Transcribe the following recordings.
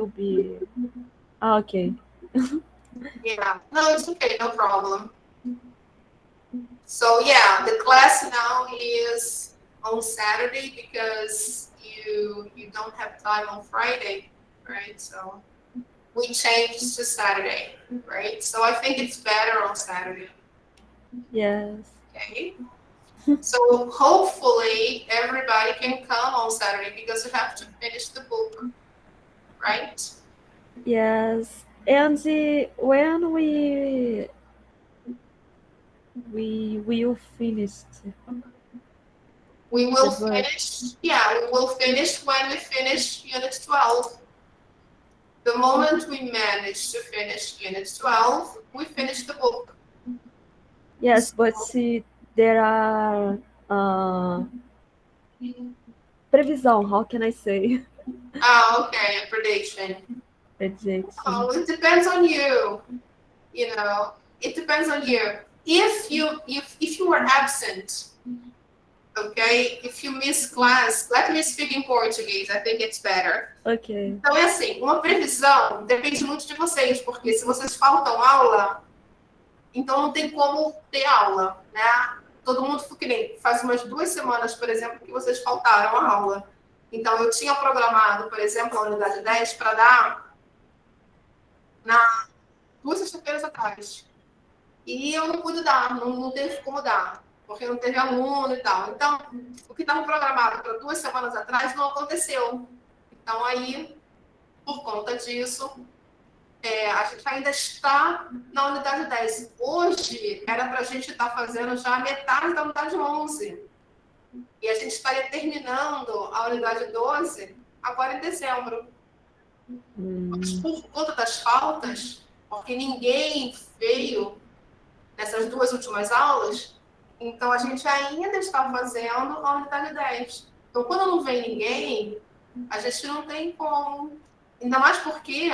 will be... okay. Yeah, no, it's okay, no problem. So yeah, the class now is on Saturday because you don't have time on Friday, right? So we changed to Saturday, right? So I think it's better on Saturday. Yes. Okay. So hopefully everybody can come on Saturday because you have to finish the book, right? Yes. And when we will finish We the will book. finish, yeah, we will finish when we finish Unit 12. The moment we manage to finish Unit 12, we finish the book. Yes, but see, there are previsão. How can I say? Okay, a prediction. Prediction. It depends on you. You know, it depends on you. If you were absent, okay, if you miss class, let me speak in Portuguese. I think it's better. Ok. Então é assim, uma previsão depende muito de vocês, porque se vocês faltam aula, então não tem como ter aula, né? Todo mundo que nem faz umas 2 semanas, por exemplo, que vocês faltaram a aula. Então eu tinha programado, por exemplo, a unidade 10 para dar na 2 sextas-feiras atrás. E eu não pude dar, não teve como dar, porque não teve aluno e tal. Então, o que estava programado para 2 semanas atrás não aconteceu. Então, aí, por conta disso, a gente ainda está na unidade 10. Hoje, era para a gente estar fazendo já a metade da unidade 11. E a gente estaria terminando a unidade 12 agora em dezembro. Mas por conta das faltas, porque ninguém veio nessas 2 últimas aulas, então a gente ainda está fazendo a unidade 10. Então, quando não vem ninguém, a gente não tem como. Ainda mais porque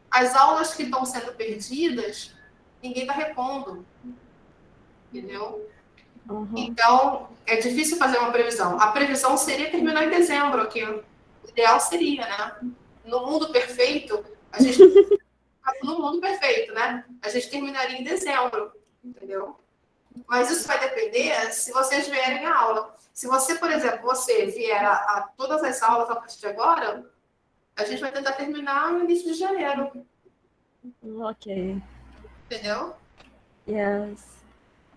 as aulas que estão sendo perdidas, ninguém está repondo. Entendeu? Uhum. Então, é difícil fazer uma previsão. A previsão seria terminar em dezembro, que o ideal seria, né? No mundo perfeito, a gente... no mundo perfeito, né? A gente terminaria em dezembro, entendeu? Mas isso vai depender se vocês vierem à aula. Se você, por exemplo, você vier a todas as aulas a partir de agora, a gente vai tentar terminar no início de janeiro. Ok. Entendeu? Yes.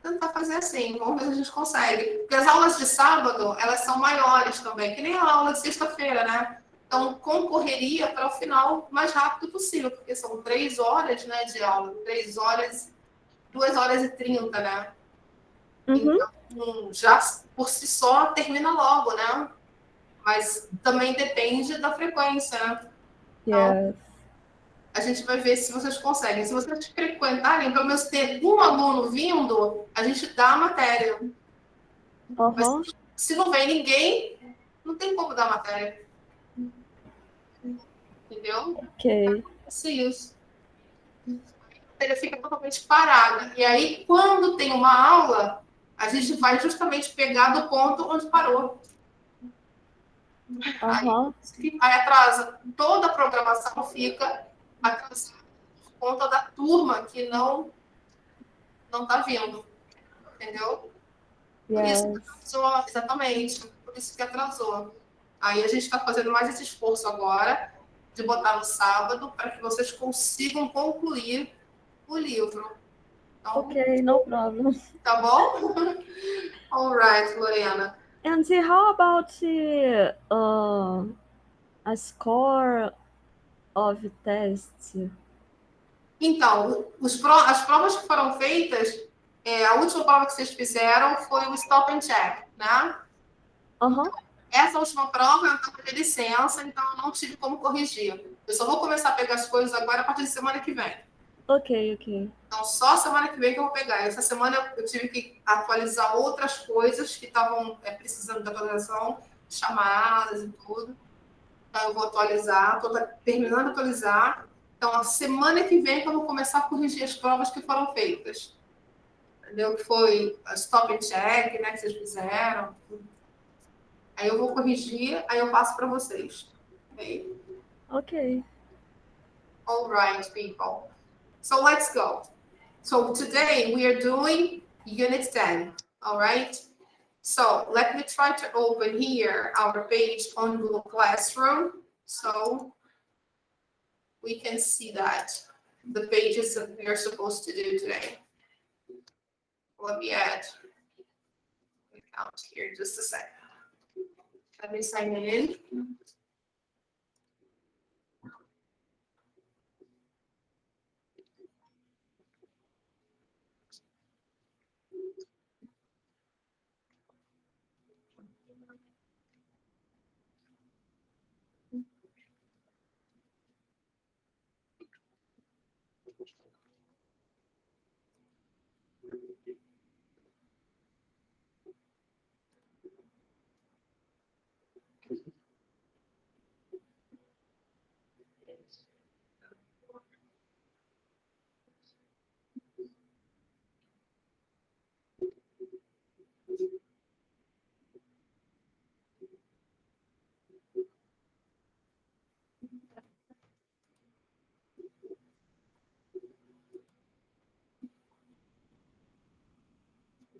Tentar fazer assim, vamos ver se a gente consegue. Porque as aulas de sábado, elas são maiores também, que nem a aula de sexta-feira, né? Então, concorreria para o final o mais rápido possível, porque são 3 horas, né, de aula. 3 horas, 2 horas e 30, né? Uhum. Então, já por si só, termina logo, né? Mas também depende da frequência, né? Então, Yes. a gente vai ver se vocês conseguem. Se vocês frequentarem, pelo menos ter um aluno vindo, a gente dá a matéria. Mas Uhum. se não vem ninguém, não tem como dar matéria. Entendeu? Ok. Isso. A matéria fica totalmente parada. E aí, quando tem uma aula, a gente vai justamente pegar do ponto onde parou. Uhum. Aí atrasa. Toda a programação fica atrasada por conta da turma que não está vindo. Entendeu? Por isso que Yes. atrasou, exatamente. Por isso que atrasou. Aí a gente está fazendo mais esse esforço agora de botar no sábado para que vocês consigam concluir o livro. Então, Ok, no problem. tá bom? All right, Lorena. And how about a score of tests? Então, as provas que foram feitas, a última prova que vocês fizeram foi o Stop and Check, né? Uhum. Essa última prova eu estava de licença, então eu não tive como corrigir. Eu só vou começar a pegar as coisas agora a partir de semana que vem. Ok, ok. Então, só semana que vem que eu vou pegar. Essa semana eu tive que atualizar outras coisas que estavam precisando de atualização, chamadas e tudo. Então, eu vou atualizar, estou terminando de atualizar. Então, a semana que vem que eu vou começar a corrigir as provas que foram feitas. Entendeu? Que foi a stop and check, né, que vocês fizeram. Aí eu vou corrigir, aí eu passo para vocês. Okay? Ok. All right, people. So let's go. So today we are doing Unit 10, all right? So let me try to open here our page on Google Classroom so we can see that the pages that we are supposed to do today. Let me add an account here just a second. Let me sign in.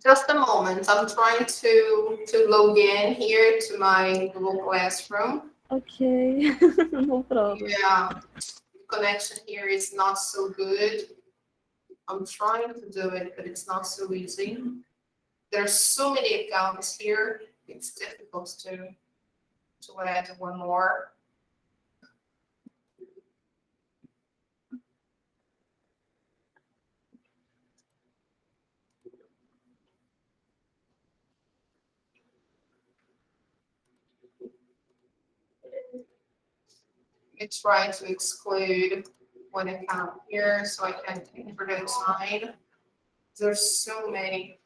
Just a moment. I'm trying to log in here to my Google Classroom. Okay, no problem. Yeah, connection here is not so good. I'm trying to do it, but it's not so easy. There's so many accounts here. It's difficult to add one more. Let me try to exclude one account here so I can introduce mine. There's so many.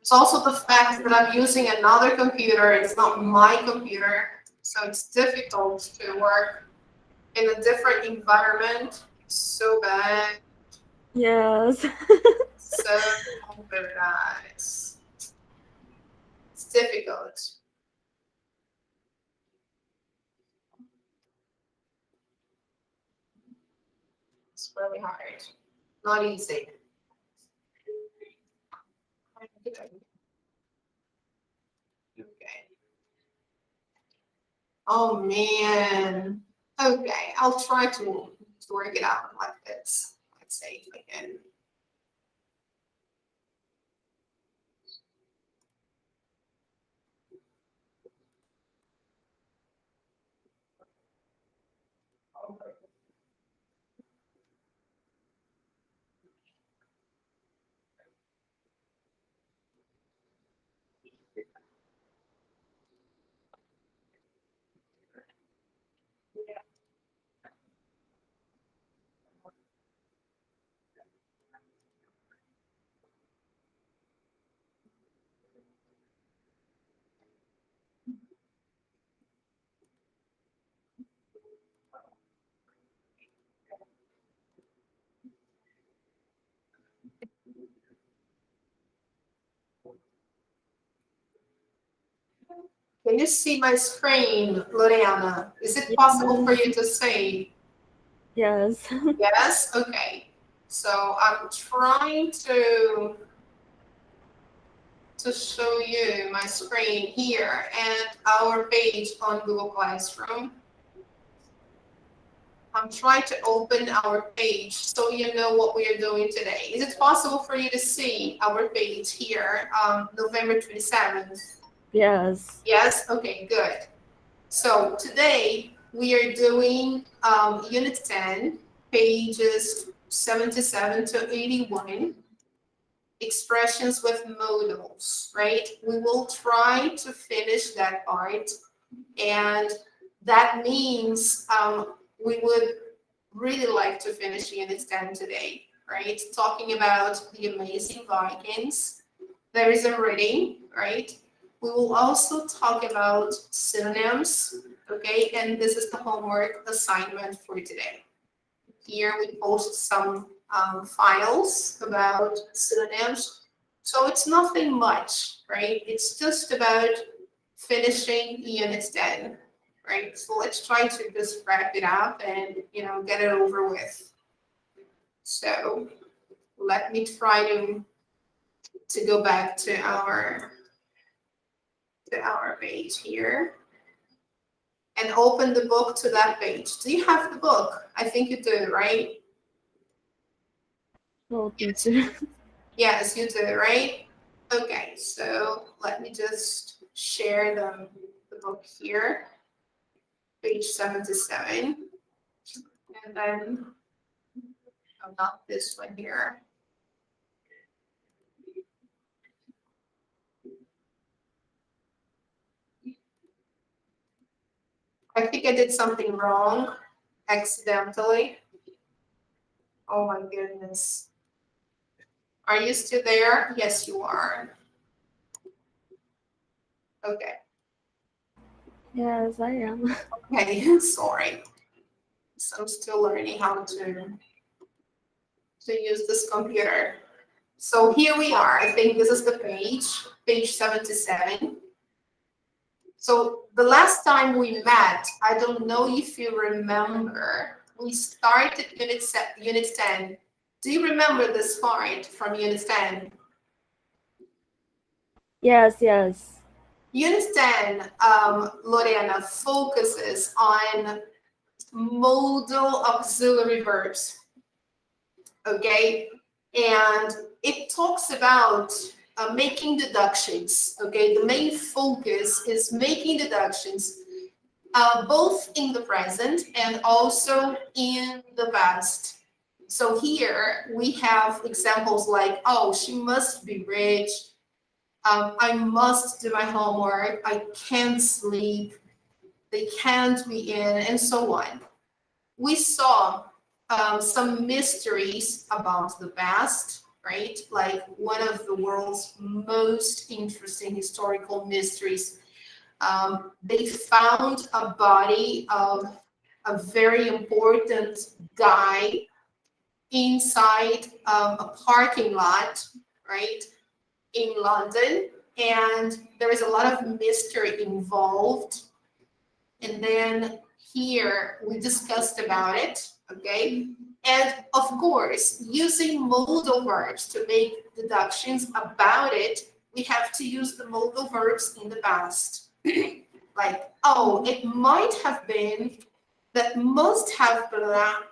It's also the fact that I'm using another computer. It's not my computer, so it's difficult to work in a different environment. So bad. Yes. So bad. It's difficult. It's really hard. Not easy. Okay. Oh man. Okay, I'll try to work it out like this. Let's see if I can. Can you see my screen, Lorena? Is it possible for you to see? Yes. Yes? Okay. So I'm trying to show you my screen here and our page on Google Classroom. I'm trying to open our page so you know what we are doing today. Is it possible for you to see our page here, November 27th? Yes. Yes? Okay, good. So today we are doing Unit 10, pages 77 to 81, expressions with modals, right? We will try to finish that part, and that means we would really like to finish Unit 10 today, right? Talking about the amazing Vikings. There is a reading, right? We will also talk about synonyms, okay? And this is the homework assignment for today. Here we post some files about synonyms. So it's nothing much, right? It's just about finishing Unit 10, right? So let's try to just wrap it up and, get it over with. So let me try to go back to our page here and open the book to that page. Do you have the book? I think you do, right? Oh, teacher. Yes, you do, right? Okay, so let me just share the book here, page 77. And then, oh, not this one here. I think I did something wrong accidentally. Oh my goodness. Are you still there? Yes, you are. Okay. Yes, I am. Okay, sorry. So I'm still learning how to use this computer. So here we are. I think this is the page 77. So the last time we met, I don't know if you remember, we started Unit 10. Do you remember this part from Unit 10? Yes, yes. Unit 10, Lorena, focuses on modal auxiliary verbs, okay? And it talks about making deductions, okay? The main focus is making deductions, both in the present and also in the past. So here we have examples like, oh, she must be rich. I must do my homework. I can't sleep. They can't be in, and so on. We saw some mysteries about the past, right? Like one of the world's most interesting historical mysteries. They found a body of a very important guy inside a parking lot, right, in London. And there is a lot of mystery involved. And then here we discussed about it, okay? And of course, using modal verbs to make deductions about it, we have to use the modal verbs in the past. Like, oh, it might have been, that must have been,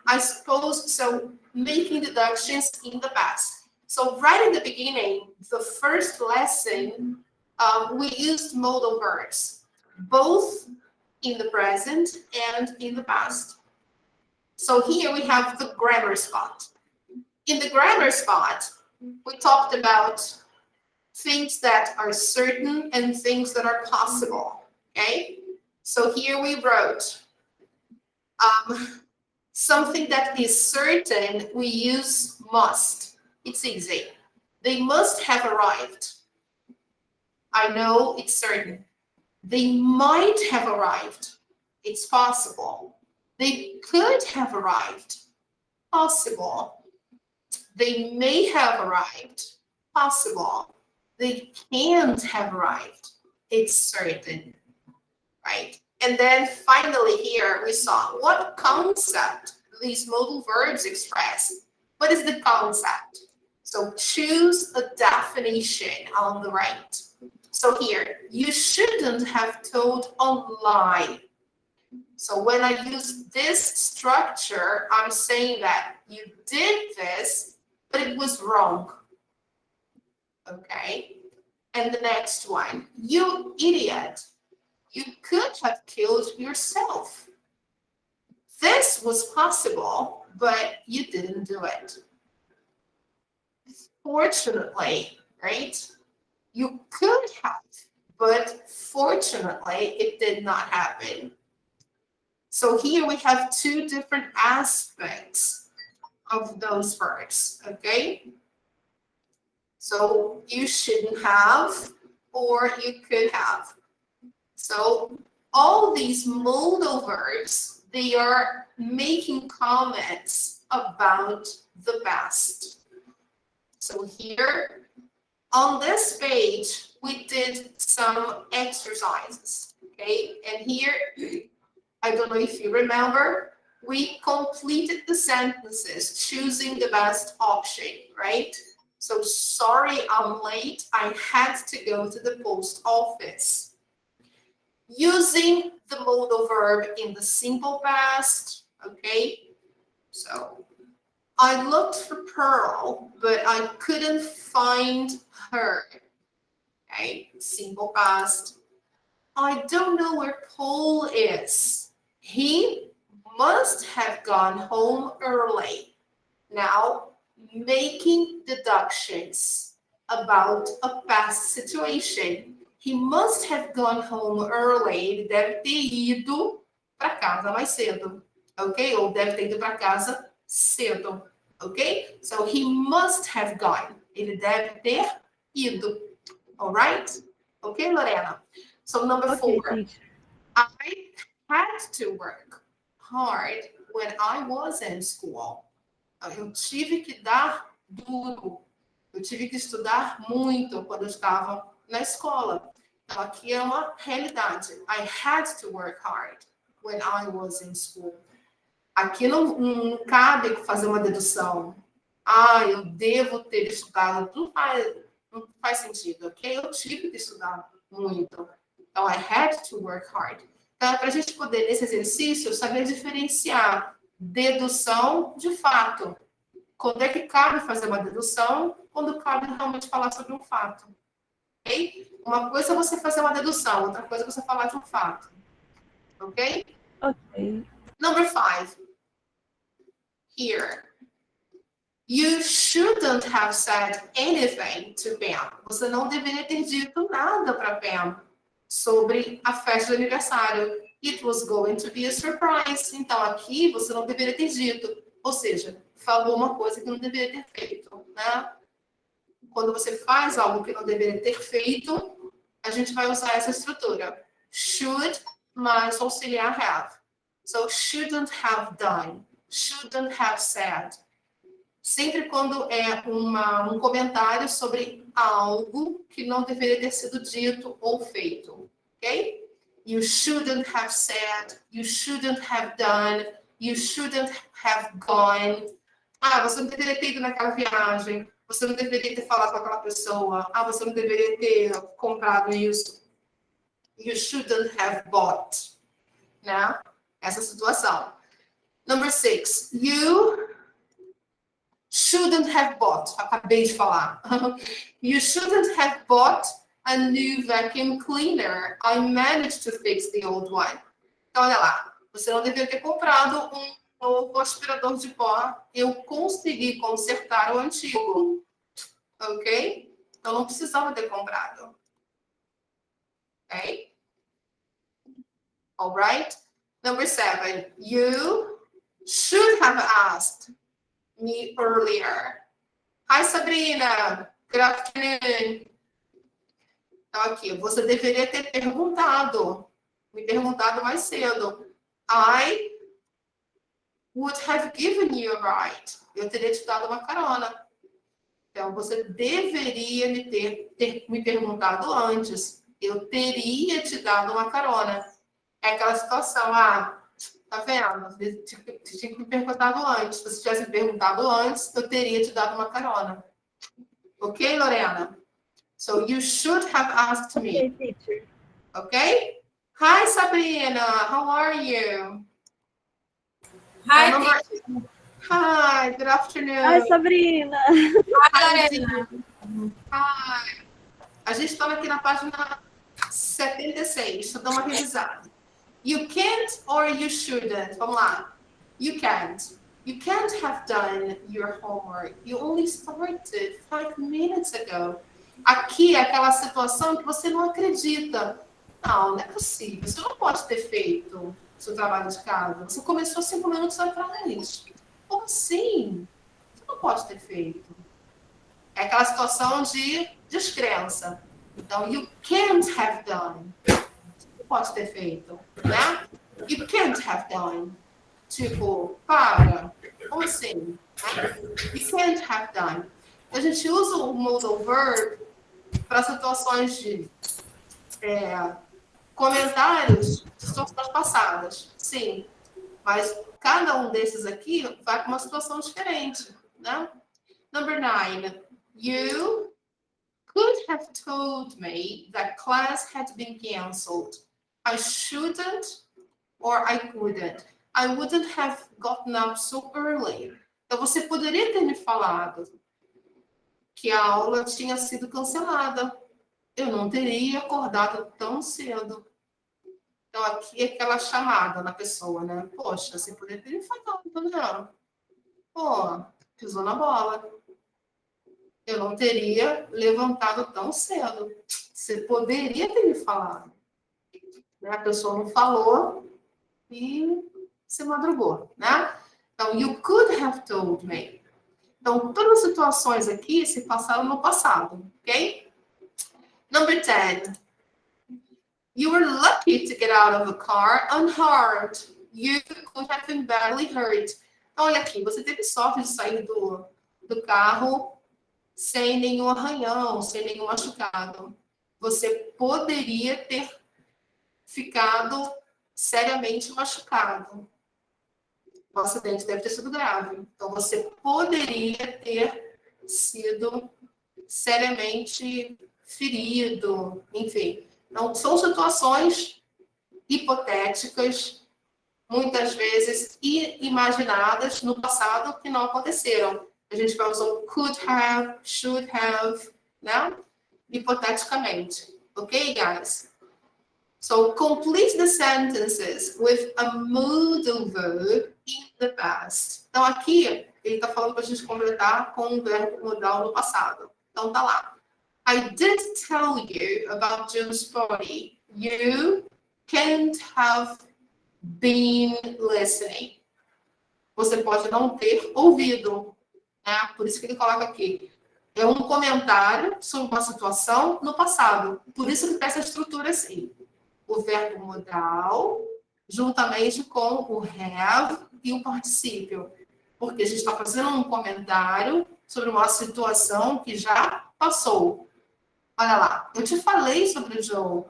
I suppose, so making deductions in the past. So right in the beginning, the first lesson, we used modal verbs, both in the present and in the past. So here we have the grammar spot. In the grammar spot, we talked about things that are certain and things that are possible, okay? So here we wrote something that is certain, we use must. It's easy. They must have arrived. I know it's certain. They might have arrived. It's possible. They could have arrived. Possible. They may have arrived. Possible. They can't have arrived. It's certain, right? And then finally here we saw what concept these modal verbs express. What is the concept? So choose a definition on the right. So here, you shouldn't have told a lie. So when I use this structure, I'm saying that you did this, but it was wrong. Okay? And the next one, you idiot. You could have killed yourself. This was possible, but you didn't do it. Fortunately, right? You could have, but fortunately, it did not happen. So here we have two different aspects of those verbs, okay? So you shouldn't have, or you could have. So all these modal verbs, they are making comments about the past. So here on this page, we did some exercises, okay? And here, I don't know if you remember, we completed the sentences choosing the best option, right? So sorry I'm late, I had to go to the post office. Using the modal verb in the simple past, okay? So I looked for Pearl, but I couldn't find her. Okay, simple past. I don't know where Paul is. He must have gone home early. Now, making deductions about a past situation. He must have gone home early. Ele deve ter ido para casa mais cedo. Ok? Ou deve ter ido para casa cedo. Ok? So, he must have gone. Ele deve ter ido. All right? Okay, Lorena? So, number 4. Teacher. I had to work hard when I was in school. Eu tive que dar duro. Eu tive que estudar muito quando eu estava na escola. Então, aqui é uma realidade. I had to work hard when I was in school. Aqui não cabe fazer uma dedução. Eu devo ter estudado. Não faz sentido, ok? Eu tive que estudar muito. Então, I had to work hard. Então, para a gente poder, nesse exercício, saber diferenciar dedução de fato. Quando é que cabe fazer uma dedução? Quando cabe realmente falar sobre um fato. Ok? Uma coisa é você fazer uma dedução, outra coisa é você falar de um fato. Ok? Ok. Number 5. Here. You shouldn't have said anything to Pam. Você não deveria ter dito nada para Pam sobre a festa de aniversário. It was going to be a surprise. Então, aqui, você não deveria ter dito. Ou seja, falou uma coisa que não deveria ter feito, né? Quando você faz algo que não deveria ter feito, a gente vai usar essa estrutura. Should mais auxiliar have. So, shouldn't have done. Shouldn't have said. Sempre quando é um comentário sobre algo que não deveria ter sido dito ou feito, ok? You shouldn't have said, you shouldn't have done, you shouldn't have gone. Você não deveria ter ido naquela viagem, você não deveria ter falado com aquela pessoa, você não deveria ter comprado isso. You shouldn't have bought, né? Essa situação. Number 6, you shouldn't have bought. Acabei de falar. You shouldn't have bought a new vacuum cleaner. I managed to fix the old one. Então, olha lá. Você não deveria ter comprado um novo aspirador de pó. Eu consegui consertar o antigo. Ok? Então, não precisava ter comprado. Ok? All right? Number 7. You should have asked me earlier. Hi, Sabrina. Good afternoon. Então, aqui, você deveria ter me perguntado mais cedo. I would have given you a ride. Eu teria te dado uma carona. Então, você deveria ter me perguntado antes. Eu teria te dado uma carona. É aquela situação, tá vendo? Você tinha que me perguntado antes. Se você tivesse me perguntado antes, eu teria te dado uma carona. Ok, Lorena? So, you should have asked me. Ok, teacher. Ok? Hi, Sabrina. How are you? Hi, Number... Hi, good afternoon. Ai, Sabrina. Hi, Lorena. Hi. A gente está aqui na página 76. Deixa eu dar uma revisada. You can't or you shouldn't. Vamos lá. You can't. You can't have done your homework. You only started 5 minutes ago. Aqui é aquela situação que você não acredita. Não, não é possível. Você não pode ter feito o seu trabalho de casa. Você começou 5 minutos atrás. Como assim? Você não pode ter feito. É aquela situação de descrença. Então, you can't have done. Você não pode ter feito, né? You can't have done. Tipo, para. Como assim? You can't have done. A gente usa o modal verb para situações de comentários de situações passadas. Sim. Mas cada um desses aqui vai para uma situação diferente, né? Number 9. You could have told me that class had been canceled. I shouldn't or I couldn't. I wouldn't have gotten up so early. Então, você poderia ter me falado que a aula tinha sido cancelada. Eu não teria acordado tão cedo. Então, aqui é aquela chamada na pessoa, né? Poxa, você poderia ter me falado, tá vendo? Pô, pisou na bola. Eu não teria levantado tão cedo. Você poderia ter me falado. Né? A pessoa não falou e se madrugou, né? Então, you could have told me. Então, todas as situações aqui se passaram no passado, ok? Number 10. You were lucky to get out of the car unharmed. You could have been badly hurt. Então, olha aqui, você teve sorte de sair do carro sem nenhum arranhão, sem nenhum machucado. Você poderia ter ficado seriamente machucado. O acidente deve ter sido grave. Então, você poderia ter sido seriamente ferido, enfim. Então, são situações hipotéticas, muitas vezes imaginadas no passado que não aconteceram. A gente vai usar o could have, should have, né? Hipoteticamente. Ok, guys? So, complete the sentences with a modal verb in the past. Então, aqui, ele está falando para a gente completar com um verbo modal no passado. Então, tá lá. I did tell you about Joe's party. You can't have been listening. Você pode não ter ouvido. Né? Por isso que ele coloca aqui. É um comentário sobre uma situação no passado. Por isso que tem essa estrutura assim. O verbo modal, juntamente com o have e o particípio. Porque a gente está fazendo um comentário sobre uma situação que já passou. Olha lá, eu te falei sobre o Joe,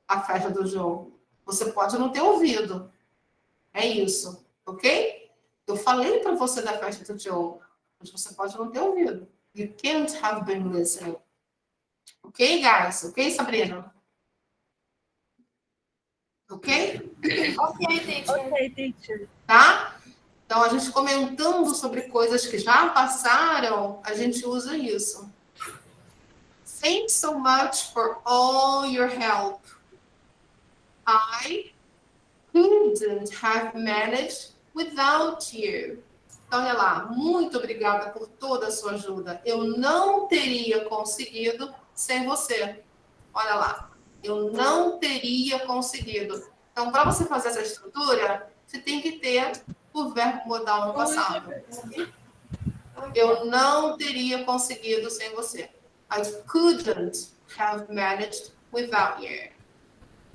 a festa do Joe. Você pode não ter ouvido. É isso, ok? Eu falei para você da festa do Joe, mas você pode não ter ouvido. You can't have been listening. Ok, guys? Ok, Sabrina? Ok? Ok, teacher. Ok, teacher. Tá? Então, a gente comentando sobre coisas que já passaram, a gente usa isso. Thanks so much for all your help. I couldn't have managed without you. Então, olha lá, muito obrigada por toda a sua ajuda. Eu não teria conseguido sem você. Olha lá, eu não teria conseguido. Então, para você fazer essa estrutura, você tem que ter o verbo modal no passado. Eu não teria conseguido sem você. I couldn't have managed without you.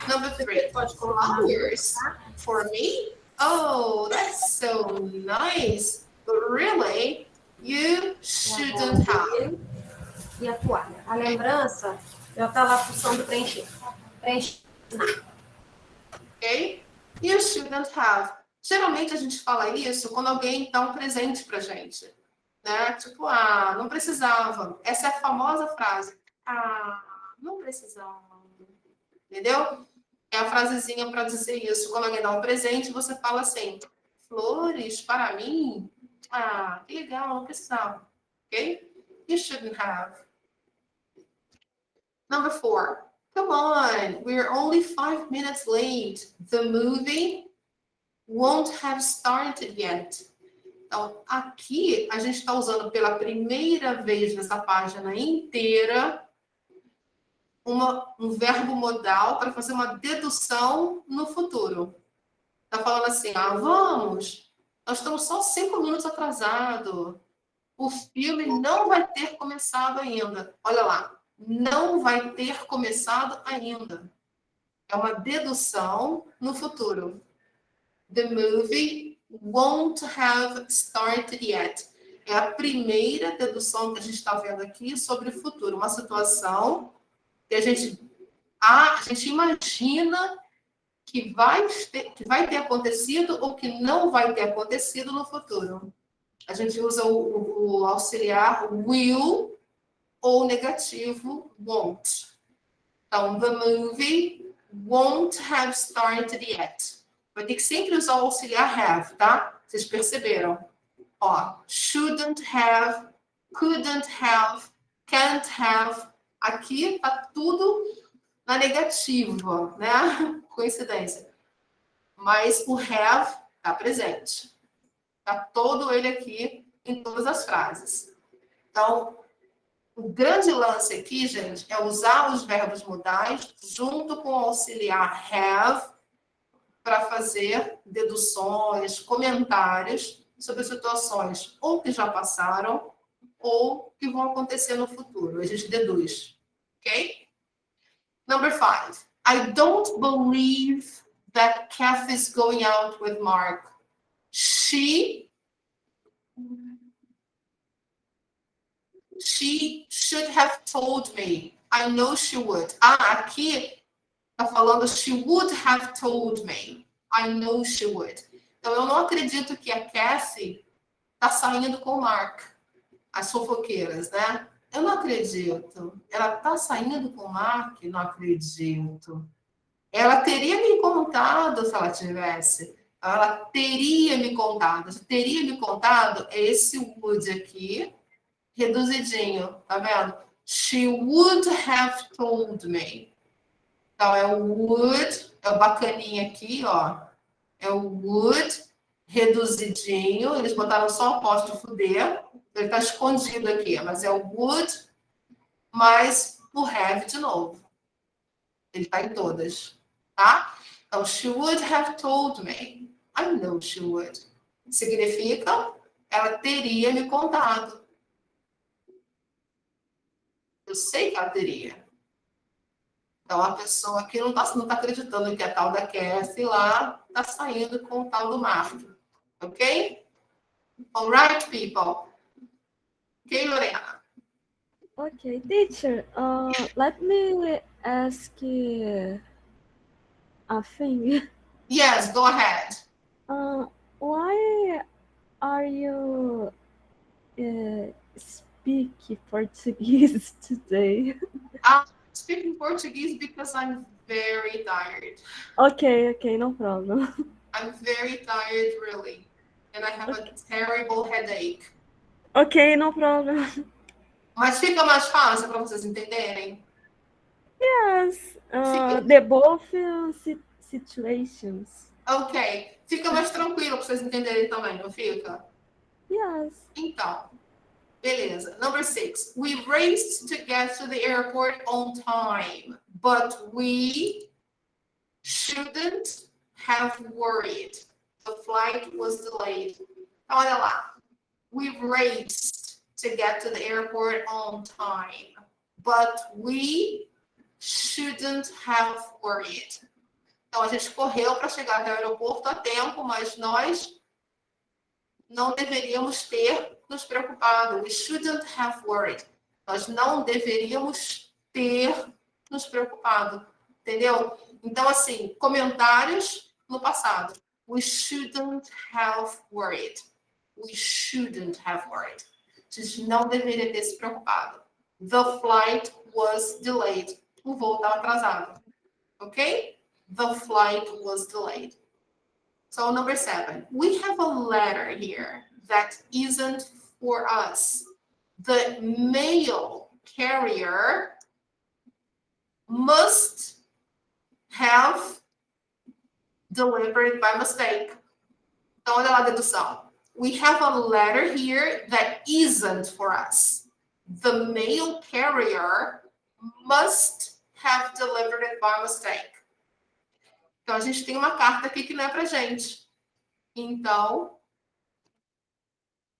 Number 3. Flowers for me? Oh, that's so nice. But really, you shouldn't have. E a toalha. A lembrança já está lá função preencher. Preencher. Ok? You shouldn't have. Geralmente a gente fala isso quando alguém dá um presente pra gente. Né? Tipo, ah, não precisava. Essa é a famosa frase. Ah, não precisava. Entendeu? É a frasezinha para dizer isso. Quando alguém dá um presente, você fala assim: flores para mim? Ah, que legal, não precisava. Ok? You shouldn't have. Number 4. Come on, we're only 5 minutes late. The movie won't have started yet. Então, aqui a gente está usando pela primeira vez nessa página inteira um verbo modal para fazer uma dedução no futuro. Está falando assim, vamos, nós estamos só 5 minutos atrasados. O filme não vai ter começado ainda. Olha lá, não vai ter começado ainda. É uma dedução no futuro. The movie won't have started yet. É a primeira dedução que a gente está vendo aqui sobre o futuro. Uma situação que a gente imagina que vai ter acontecido ou que não vai ter acontecido no futuro. A gente usa o auxiliar will ou negativo won't. Então, the movie won't have started yet. Vai ter que sempre usar o auxiliar have, tá? Vocês perceberam? Ó, shouldn't have, couldn't have, can't have. Aqui tá tudo na negativa, né? Coincidência. Mas o have tá presente. Tá todo ele aqui em todas as frases. Então, o grande lance aqui, gente, é usar os verbos modais junto com o auxiliar have para fazer deduções, comentários sobre situações ou que já passaram ou que vão acontecer no futuro. A gente deduz, ok? Number 5. I don't believe that Kathy's going out with Mark. She should have told me. I know she would. Aqui tá falando she would have told me. I know she would. Então, eu não acredito que a Kathy tá saindo com o Mark. As fofoqueiras, né? Eu não acredito. Ela tá saindo com o Mark? Não acredito. Ela teria me contado se ela tivesse. Ela teria me contado. Se teria me contado, é esse would aqui, reduzidinho, tá vendo? She would have told me. Então, é o would, é o bacaninha aqui, ó. É o would, reduzidinho. Eles botaram só o apóstrofo D. Ele tá escondido aqui, mas é o would, mais o have de novo. Ele tá em todas, tá? Então, she would have told me. I know she would. Significa, ela teria me contado. Eu sei que ela teria. Então, a pessoa aqui não tá acreditando que a tal da Cassie lá tá saindo com o tal do Mark. Ok? All right, people. Ok, Lorena? Okay, teacher, let me ask a thing. Yes, go ahead. Why are you speak Portuguese today? I'm speaking Portuguese because I'm very tired. Okay, no problem. I'm very tired, really. And I have a terrible headache. Okay, no problem. Mas fica mais fácil para vocês entenderem? Yes, the both situations. Ok. Fica mais tranquilo para vocês entenderem também, não fica? Yes. Então, beleza. Number 6. We raced to get to the airport on time, but we shouldn't have worried. The flight was delayed. Então, olha lá. We raced to get to the airport on time, but we shouldn't have worried. Então, a gente correu para chegar até o aeroporto a tempo, mas nós não deveríamos ter nos preocupado. We shouldn't have worried. Nós não deveríamos ter nos preocupado. Entendeu? Então, assim, comentários no passado. We shouldn't have worried. We shouldn't have worried. A gente não deveria ter se preocupado. The flight was delayed. O voo estava atrasado. Ok? the flight was delayed. So number 7, we have a letter here that isn't for us. The mail carrier must have delivered by mistake. Então, olha lá a dedução. We have a letter here that isn't for us. The mail carrier must have delivered it by mistake. Então, a gente tem uma carta aqui que não é pra gente. Então,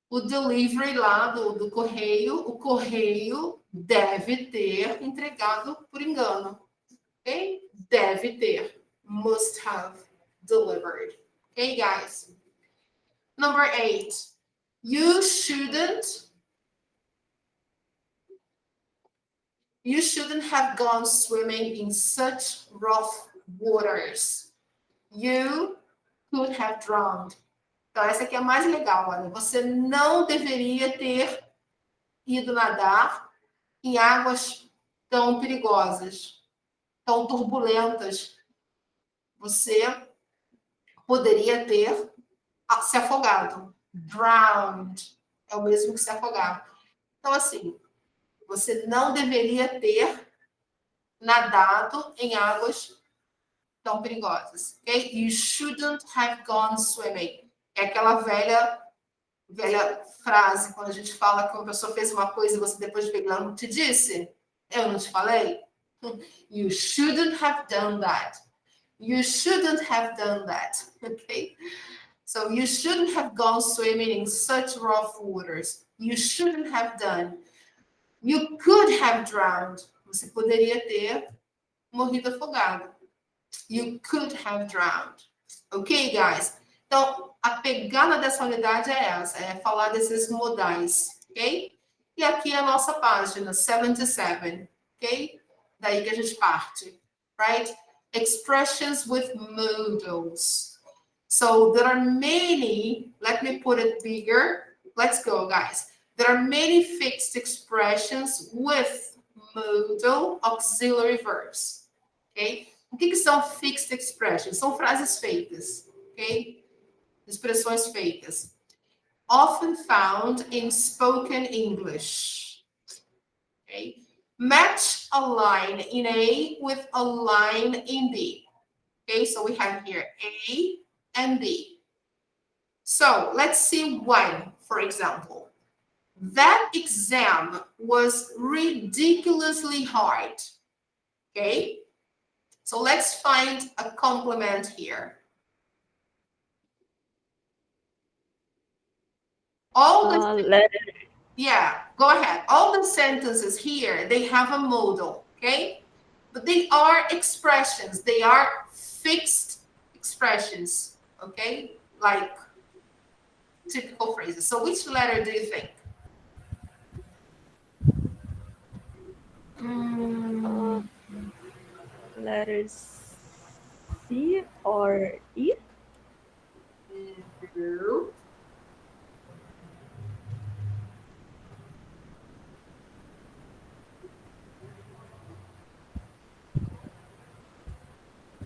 o delivery lá do correio, o correio deve ter entregado por engano. Ok? Deve ter. Must have delivered. Okay, guys? Number 8. You shouldn't have gone swimming in such rough waters. You could have drowned. Então, essa aqui é a mais legal, olha. Você não deveria ter ido nadar em águas tão perigosas, tão turbulentas. Você poderia ter se afogado. Drowned é o mesmo que se afogar. Então, assim, você não deveria ter nadado em águas tão perigosas. Okay? You shouldn't have gone swimming. É aquela velha frase, quando a gente fala que uma pessoa fez uma coisa e você depois vê, ela não te disse? Eu não te falei? You shouldn't have done that. You shouldn't have done that. Okay? So you shouldn't have gone swimming in such rough waters. You shouldn't have done. You could have drowned. Você poderia ter morrido afogado. You could have drowned. Ok, guys? Então, a pegada dessa unidade é essa, é falar desses modais, ok? E aqui é a nossa página, 77, ok? Daí que a gente parte, right? Expressions with modals. So, there are many, let me put it bigger. Let's go, guys. There are many fixed expressions with modal auxiliary verbs, ok? O que são fixed expressions? São frases feitas, ok? Expressões feitas. Often found in spoken English. Okay? Match a line in A with a line in B. Okay, so we have here A and B. So let's see one, for example. That exam was ridiculously hard. Okay? So let's find a complement here. All the yeah, go ahead. All the sentences here, they have a modal, okay? But they are expressions. They are fixed expressions, okay? Like typical phrases. So which letter do you think? Letters C or E?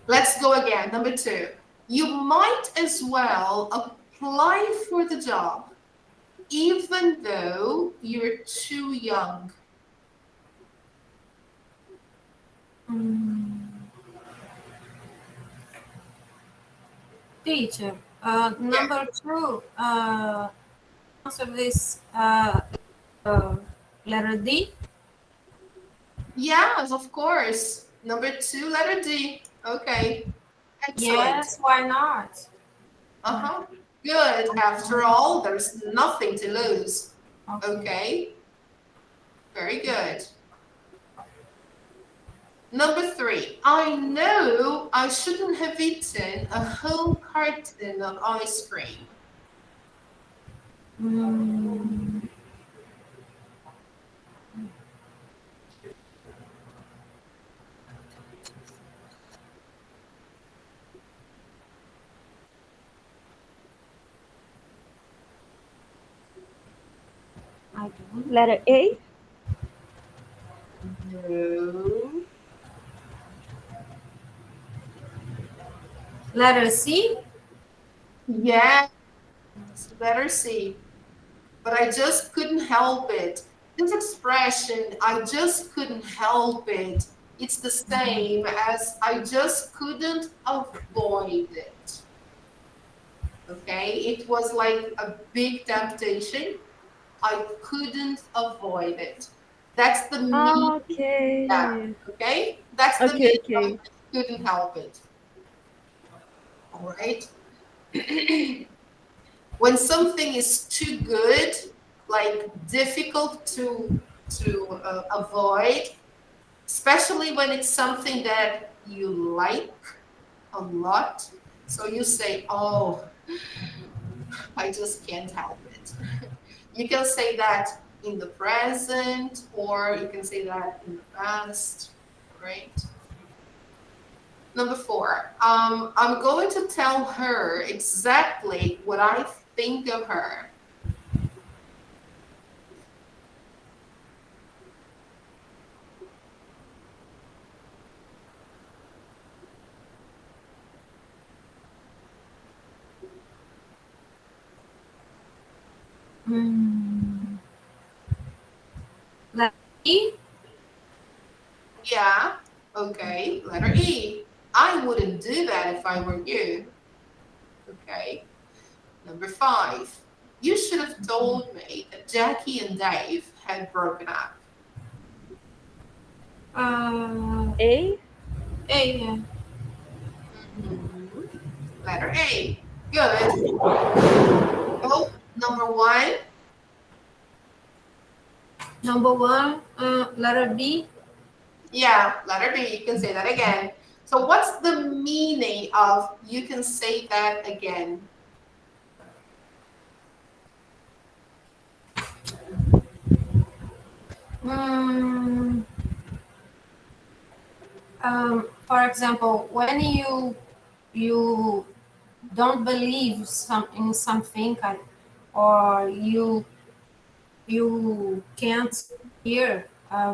Let's go again. Number 2. You might as well apply for the job, even though you're too young. Teacher, number 2, answer this letter D. Yes, of course. Number 2, letter D. Okay. Excellent. Yes, why not? Good. After all, there's nothing to lose. Okay. Very good. Number 3. I know I shouldn't have eaten a whole carton of ice cream. Letter A? No. Letter C? Yes, letter C. But I just couldn't help it. This expression, I just couldn't help it, it's the same as I just couldn't avoid it. Okay, it was like a big temptation. I couldn't avoid it. That's the meaning of that. Okay. Okay, that's the Okay, meaning of okay. couldn't help it. All right. When something is too good, like difficult to avoid, especially when it's something that you like a lot. So you say, "Oh, I just can't help it." You can say that in the present, or you can say that in the past, right? Number 4, I'm going to tell her exactly what I think of her. Mm. Letter E? Yeah, okay. Letter E. I wouldn't do that if I were you. Okay. Number 5. You should have told me that Jackie and Dave had broken up. Uh, A? A, yeah. Mhm. Letter A. Good. Oh, number 1. Number 1, letter B. Yeah, letter B. You can say that again. So what's the meaning of you can say that again? Mm, for example, when you don't believe in something, or you can't hear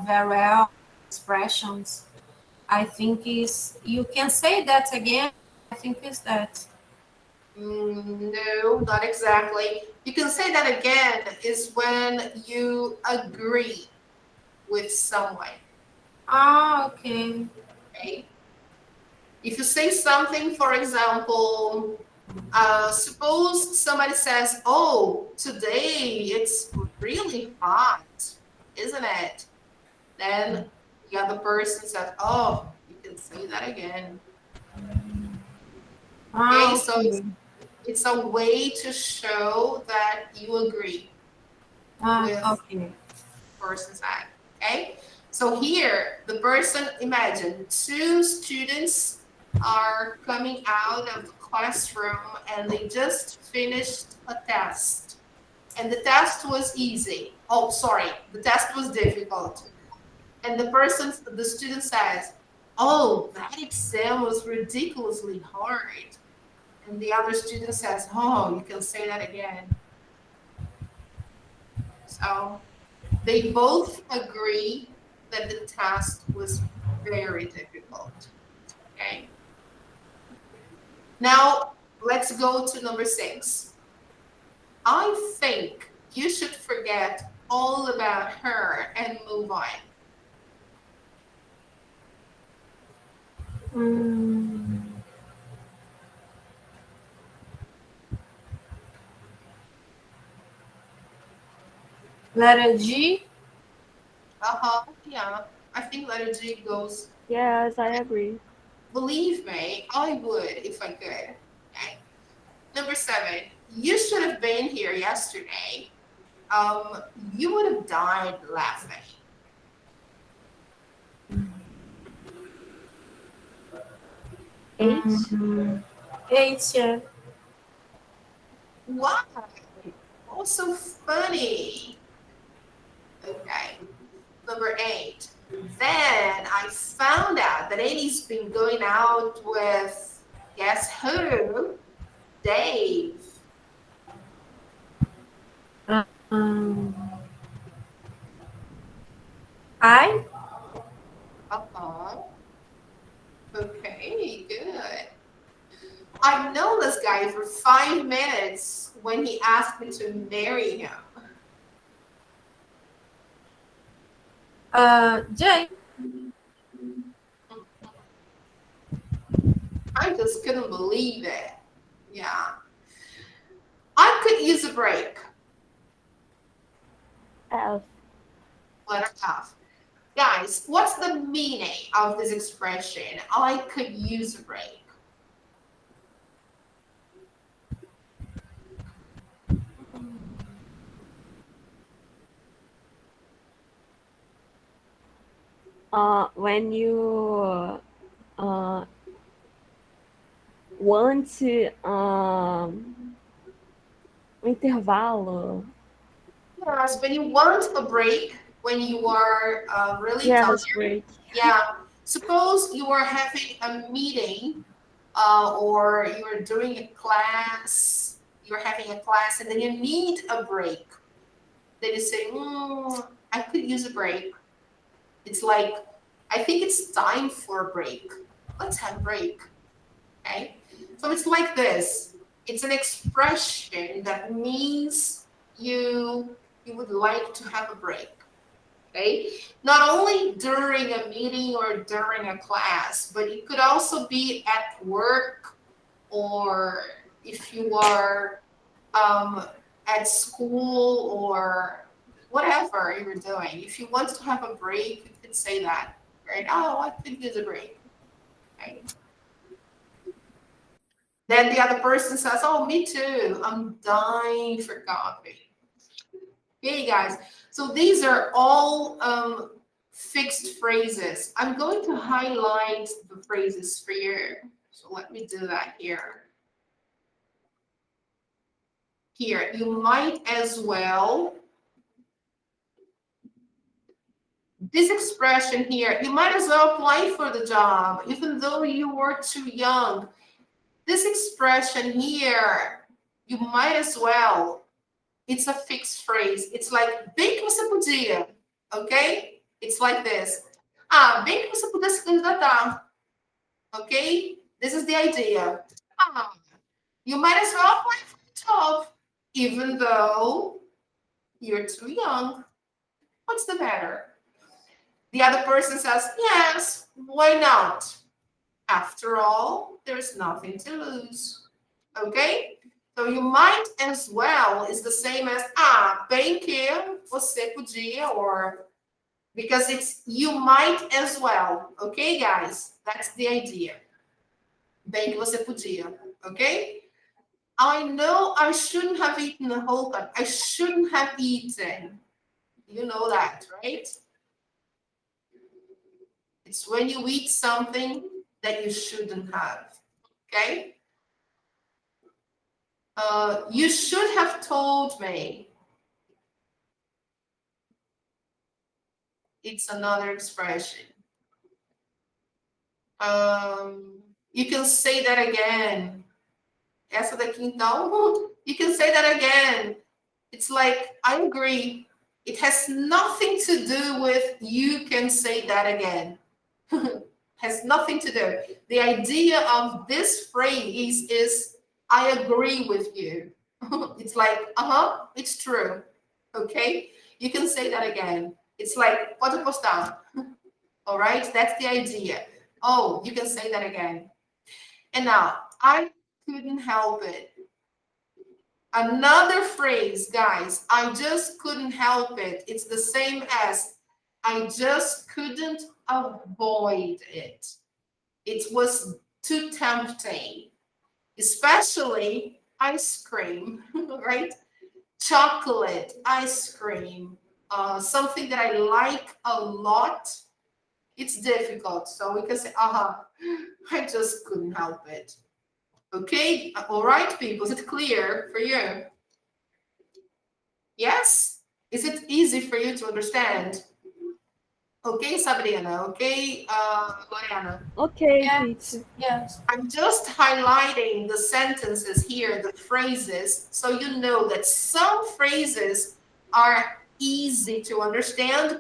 very well expressions, I think is you can say that again. I think is that. No, not exactly. You can say that again is when you agree with someone. Ah, okay. Okay. If you say something, for example, suppose somebody says, "Oh, today it's really hot, isn't it?" Then the other person says, "Oh, you can say that again." Ah, Okay, so okay. it's a way to show that you agree Ah, with okay. the person said. Okay, so here the person, imagine two students are coming out of the classroom and they just finished a test. And the test was easy. Oh, sorry, the test was difficult. And the student says, "Oh, that exam was ridiculously hard." And the other student says, "Oh, you can say that again." So they both agree that the task was very difficult. Okay. Now let's go to number 6. I think you should forget all about her and move on. Mm, letter G. Uh-huh. Yeah. I think letter G goes. Yes, I agree. Believe me, I would if I could. Okay. Number 7. You should have been here yesterday. You would have died laughing. H? Mm, H, yeah. Why? Oh, so funny. Okay. Number 8. Then I found out that Amy's been going out with, guess who? Dave. Um, I. Uh-huh. Okay, good. I've known this guy for 5 minutes when he asked me to marry him. Jay, I just couldn't believe it. Yeah. I could use a break. F. Letter F. Guys, what's the meaning of this expression? I could use a break. When you want to intervalo. Yes, when you want a break, when you are really Yes, tired. break. Yeah. Suppose you are having a meeting or you're doing a class, you're having a class, and then you need a break. Then you say, I could use a break. It's like, I think it's time for a break. Let's have a break. Okay? So it's like this. It's an expression that means you would like to have a break. Okay? Not only during a meeting or during a class, but it could also be at work or if you are at school or whatever you're doing. If you want to have a break, you could say that, right? Oh, I think there's a break. Right? Then the other person says, oh, me too. I'm dying for coffee. Okay, guys. So these are all fixed phrases. I'm going to highlight the phrases for you. So let me do that here. Here, you might as well. This expression here, you might as well apply for the job, even though you were too young. This expression here, you might as well. It's a fixed phrase. It's like, bem que você podia, okay? It's like this. Ah, bem que você pudesse se candidatar, okay? This is the idea. Ah, you might as well apply for the job, even though you're too young. What's the matter? The other person says, yes, why not? After all, there's nothing to lose, okay? So you might as well is the same as, bem que você podia, or because it's you might as well, okay, guys? That's the idea. Bem que você podia, okay? I know I shouldn't have eaten the whole cup. I shouldn't have eaten. You know that, right? It's when you eat something that you shouldn't have, okay? You should have told me. It's another expression. You can say that again. Essa daqui, então, you can say that again. It's like, I agree. It has nothing to do with you can say that again. Has nothing to do. The idea of this phrase is, I agree with you. It's like, it's true. Okay? You can say that again. It's like, pode postar. All right? That's the idea. Oh, you can say that again. And now, I couldn't help it. Another phrase, guys, I just couldn't help it. It's the same as, I just couldn't avoid it. It was too tempting, especially ice cream, right? Chocolate, ice cream, something that I like a lot. It's difficult. So we can say, I just couldn't help it. Okay, all right, people, is it clear for you? Yes? Is it easy for you to understand? Okay, Sabrina, okay, Lorena. Okay, yes, teacher. yes. I'm just highlighting the sentences here, the phrases, so you know that some phrases are easy to understand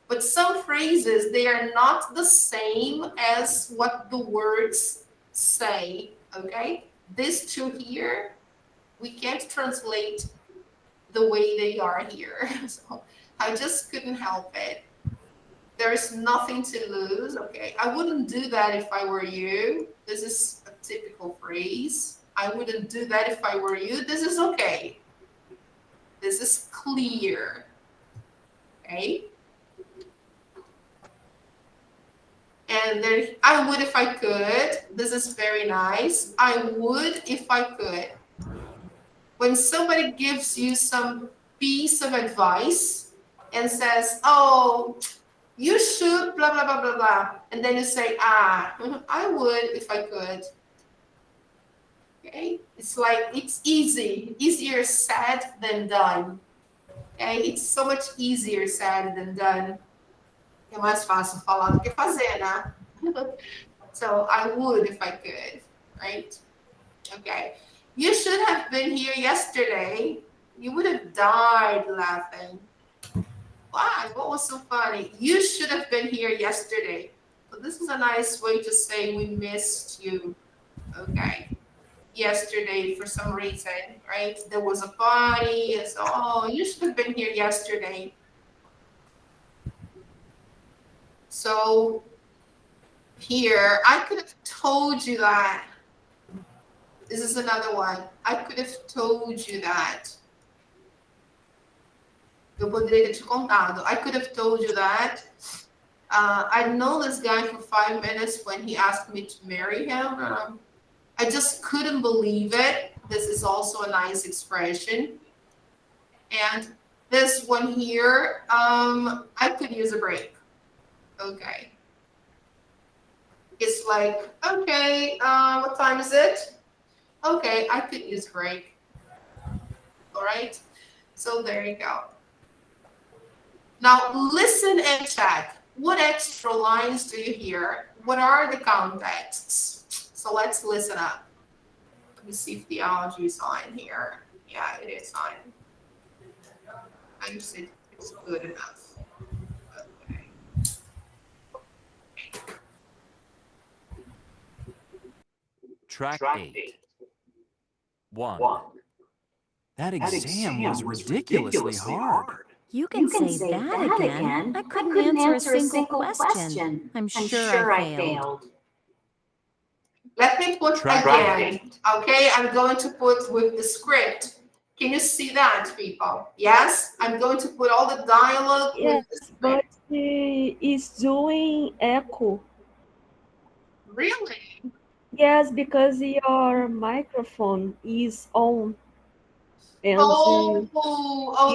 but some phrases, they are not the same as what the words say, okay? These two here, we can't translate the way they are here. So I just couldn't help it. There is nothing to lose. Okay, I wouldn't do that if I were you. This is a typical phrase. I wouldn't do that if I were you. This is okay. This is clear. Okay. And then I would if I could. This is very nice. I would if I could. When somebody gives you some piece of advice and says, oh, you should blah, blah, blah, blah, blah. And then you say, I would if I could. Okay? It's like, it's easy. Easier said than done. Okay? It's so much easier said than done. É mais fácil falar do que fazer, né? So I would if I could, right? Okay. You should have been here yesterday. You would have died laughing. Why? What was so funny? You should have been here yesterday. So this is a nice way to say we missed you. Okay. Yesterday for some reason, right? There was a party. And so, oh, you should have been here yesterday. So here, I could have told you that. This is another one. I could have told you that. Eu poderia ter te contado. I could have told you that. I'd known this guy for 5 minutes when he asked me to marry him. I just couldn't believe it. This is also a nice expression. And this one here, I could use a break. Okay. It's like, okay, what time is it? Okay, I could use a break. All right. So there you go. Now listen and check. What extra lines do you hear? What are the contexts? So let's listen up. Let me see if the audio is on here. Yeah, it is on. I see it's good enough. Okay. Track 8. 1. That exam was ridiculously hard. You can say that again. I couldn't answer a single question. I'm sure I failed. Let me put again. Okay, I'm going to put with the script. Can you see that, people? Yes, I'm going to put all the dialogue Yes, with the script. but it's doing echo. Really? Yes, because your microphone is on and Oh,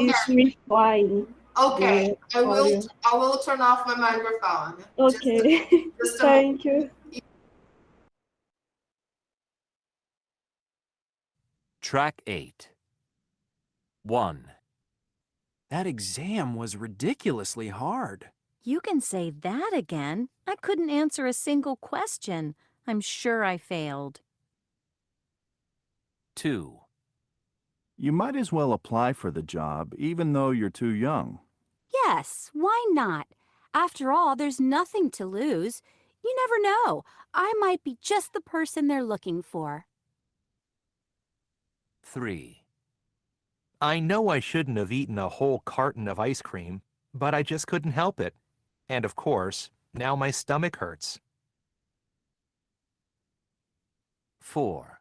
it's okay. replying. Okay, the I audio. will turn off my microphone. Okay, Just a thank you. Track 8. 1. That exam was ridiculously hard. You can say that again. I couldn't answer a single question. I'm sure I failed. 2. You might as well apply for the job, even though you're too young. Yes, why not? After all, there's nothing to lose. You never know. I might be just the person they're looking for. 3. I know I shouldn't have eaten a whole carton of ice cream, but I just couldn't help it. And of course, now my stomach hurts. 4.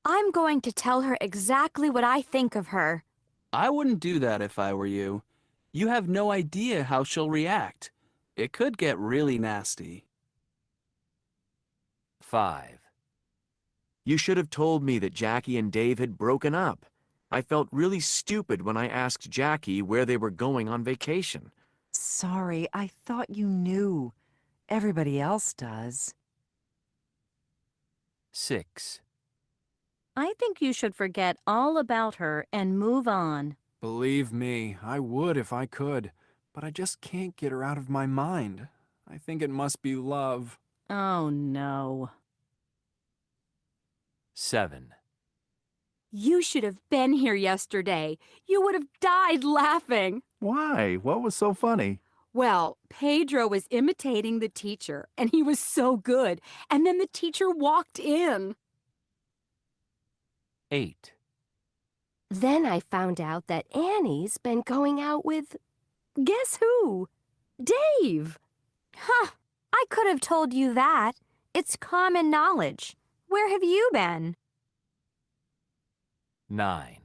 I'm going to tell her exactly what I think of her. I wouldn't do that if I were you. You have no idea how she'll react. It could get really nasty. 5. You should have told me that Jackie and Dave had broken up. I felt really stupid when I asked Jackie where they were going on vacation. Sorry, I thought you knew. Everybody else does. 6. I think you should forget all about her and move on. Believe me, I would if I could, but I just can't get her out of my mind. I think it must be love. Oh, no. 7. You should have been here yesterday. You would have died laughing. Why? What was so funny? Well, Pedro was imitating the teacher, and he was so good. And then the teacher walked in. 8, Then I found out that Annie's been going out with, guess who? Dave! Huh, I could have told you that. It's common knowledge. Where have you been? 9,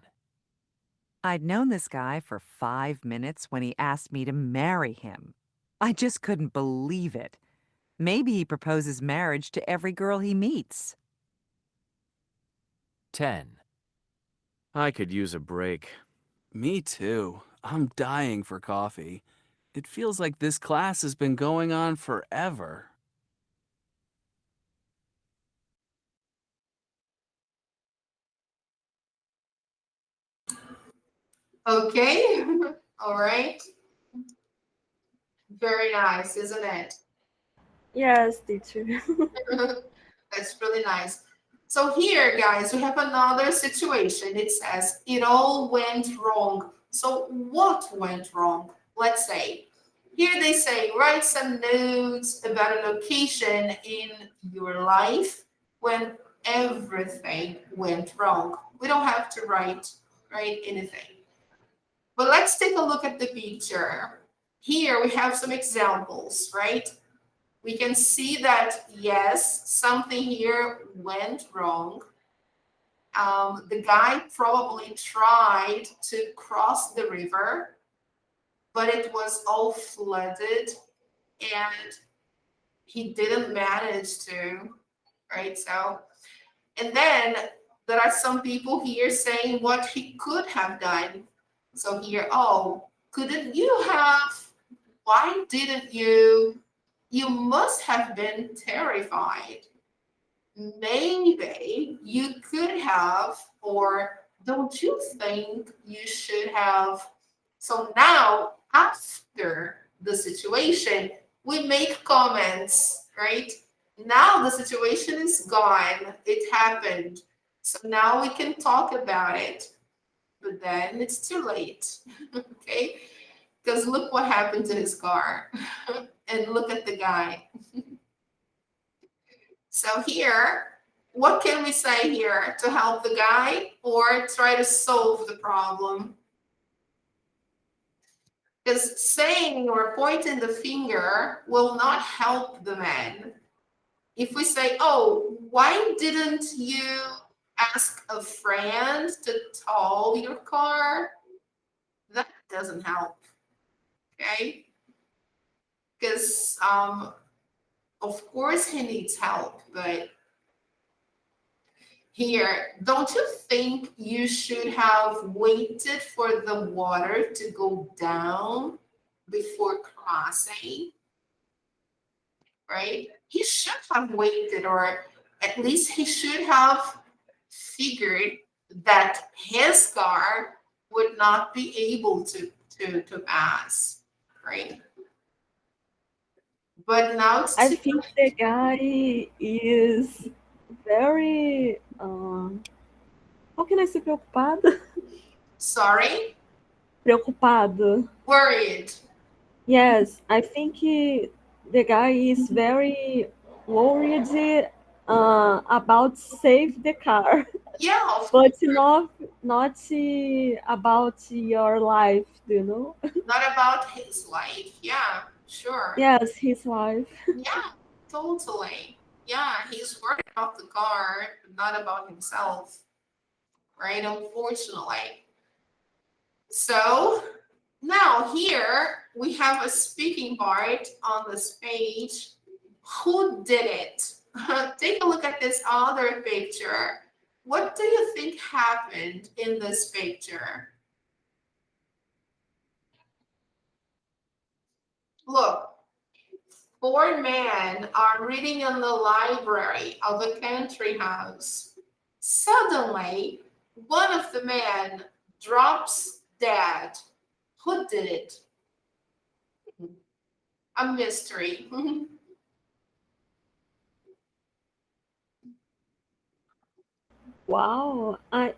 I'd known this guy for 5 minutes when he asked me to marry him. I just couldn't believe it. Maybe he proposes marriage to every girl he meets. 10, I could use a break. Me too. I'm dying for coffee. It feels like this class has been going on forever. Okay, all right. Very nice, isn't it? Yes, teacher. That's really nice. So here, guys, we have another situation. It says, it all went wrong. So what went wrong? Let's say, here they say, write some notes about a location in your life when everything went wrong. We don't have to write anything. But let's take a look at the picture. Here we have some examples, right? We can see that, yes, something here went wrong. The guy probably tried to cross the river, but it was all flooded and he didn't manage to, right? So, and then there are some people here saying what he could have done. So here, oh, couldn't you have? Why didn't you? You must have been terrified. Maybe you could have, or don't you think you should have? So now, after the situation, we make comments, right? Now the situation is gone. It happened. So now we can talk about it. But then it's too late, okay? Because look what happened to his car. And look at the guy. So here, what can we say here to help the guy or try to solve the problem? Because saying or pointing the finger will not help the man. If we say, oh, why didn't you ask a friend to tow your car? That doesn't help, okay? Because of course he needs help, but here, don't you think you should have waited for the water to go down before crossing? Right? He should have waited, or at least he should have figured that his car would not be able to pass, right? But now it's I think the guy is very. How can I say preocupado? sorry, Preocupado. worried. Yes, I think the guy is very worried about save the car, Yeah, of but course. not about your life, you know? Not about his life. Yeah, sure. Yes, his life. Yeah, totally. Yeah, he's worried about the car, not about himself, right? Unfortunately. So now here we have a speaking part on this page. Who did it? Take a look at this other picture. What do you think happened in this picture? Look, 4 men are reading in the library of a country house. Suddenly, one of the men drops dead. Who did it? A mystery. Wow. I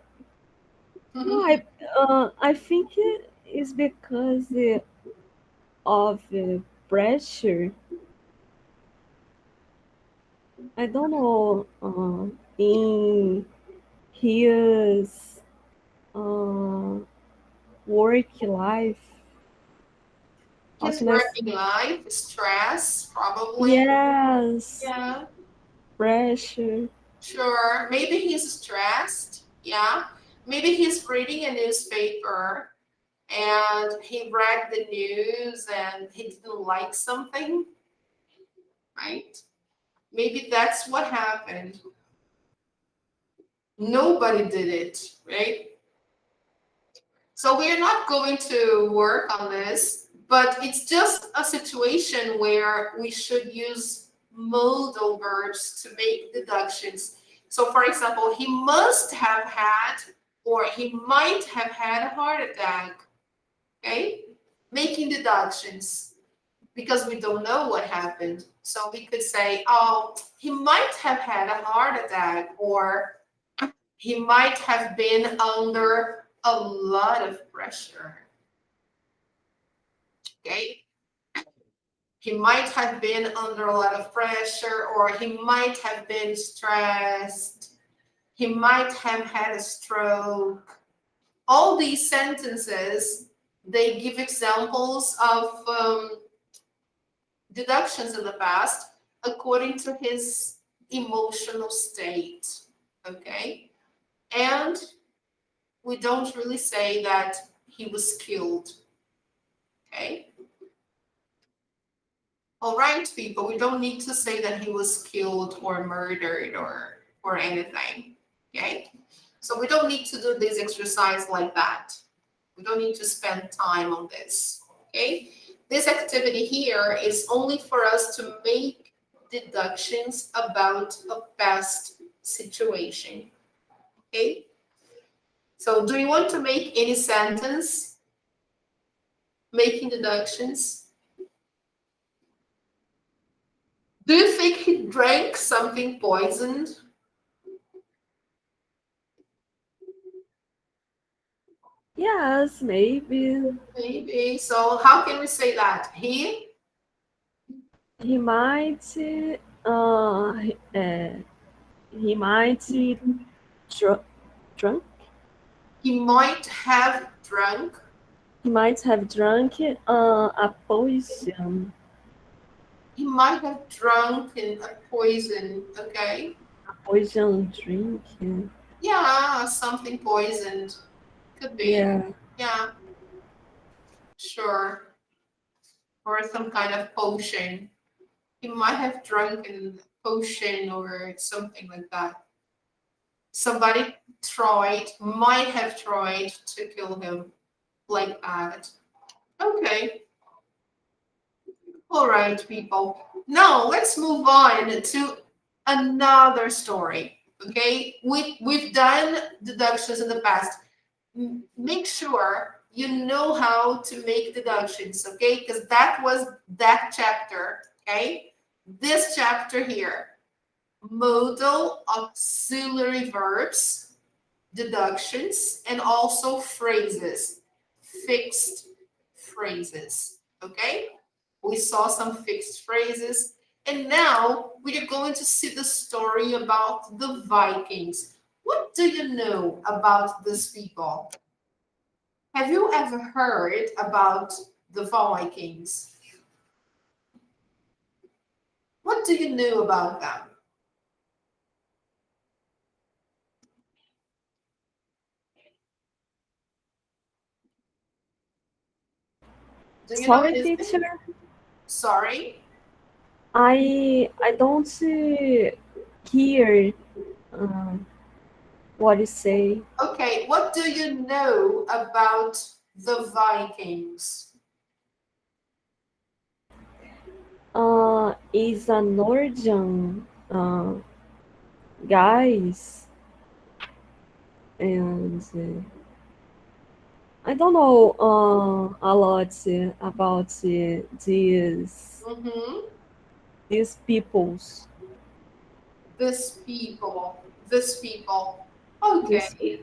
think it is because of pressure. I don't know. In his work life. How His can I working life, stress, probably. Yes, Yeah, pressure. sure. Maybe he's stressed. Yeah. Maybe he's reading a newspaper and he read the news and he didn't like something, right? Maybe that's what happened. Nobody did it, right? So we're not going to work on this, but it's just a situation where we should use modal verbs to make deductions. So for example, he must have had, or he might have had a heart attack, okay? Making deductions because we don't know what happened. So we could say, oh, he might have had a heart attack, or he might have been under a lot of pressure. Okay? He might have been under a lot of pressure, or he might have been stressed. He might have had a stroke. All these sentences, they give examples of deductions in the past according to his emotional state. Okay? And we don't really say that he was killed. Okay? All right, people, we don't need to say that he was killed or murdered or anything. Okay? So we don't need to do this exercise like that. We don't need to spend time on this. Okay? This activity here is only for us to make deductions about a past situation. Okay? So do you want to make any sentence making deductions? Do you think he drank something poisoned? Yes, maybe. Maybe. So how can we say that? He might he might drunk. He might have drunk. He might have drunk a poison. He might have drunk a poison. Okay. A poison drink. Yeah, something poisoned. Could be. Yeah. Yeah. Sure. Or some kind of potion. He might have drunk a potion or something like that. Somebody might have tried to kill him like that. Okay. All right, people. Now let's move on to another story. Okay, we've done deductions in the past. Make sure you know how to make deductions, okay? Because that was that chapter, okay? This chapter here, modal auxiliary verbs, deductions, and also phrases, fixed phrases, okay? We saw some fixed phrases, and now we are going to see the story about the Vikings. What do you know about these people? Have you ever heard about the Vikings? What do you know about them? Do you know Sorry, anything? teacher. Sorry? I don't hear what you say. Okay, what do you know about the Vikings? Is a Norwegian guys, and I don't know a lot about Mm-hmm. these peoples. This people. Okay. This,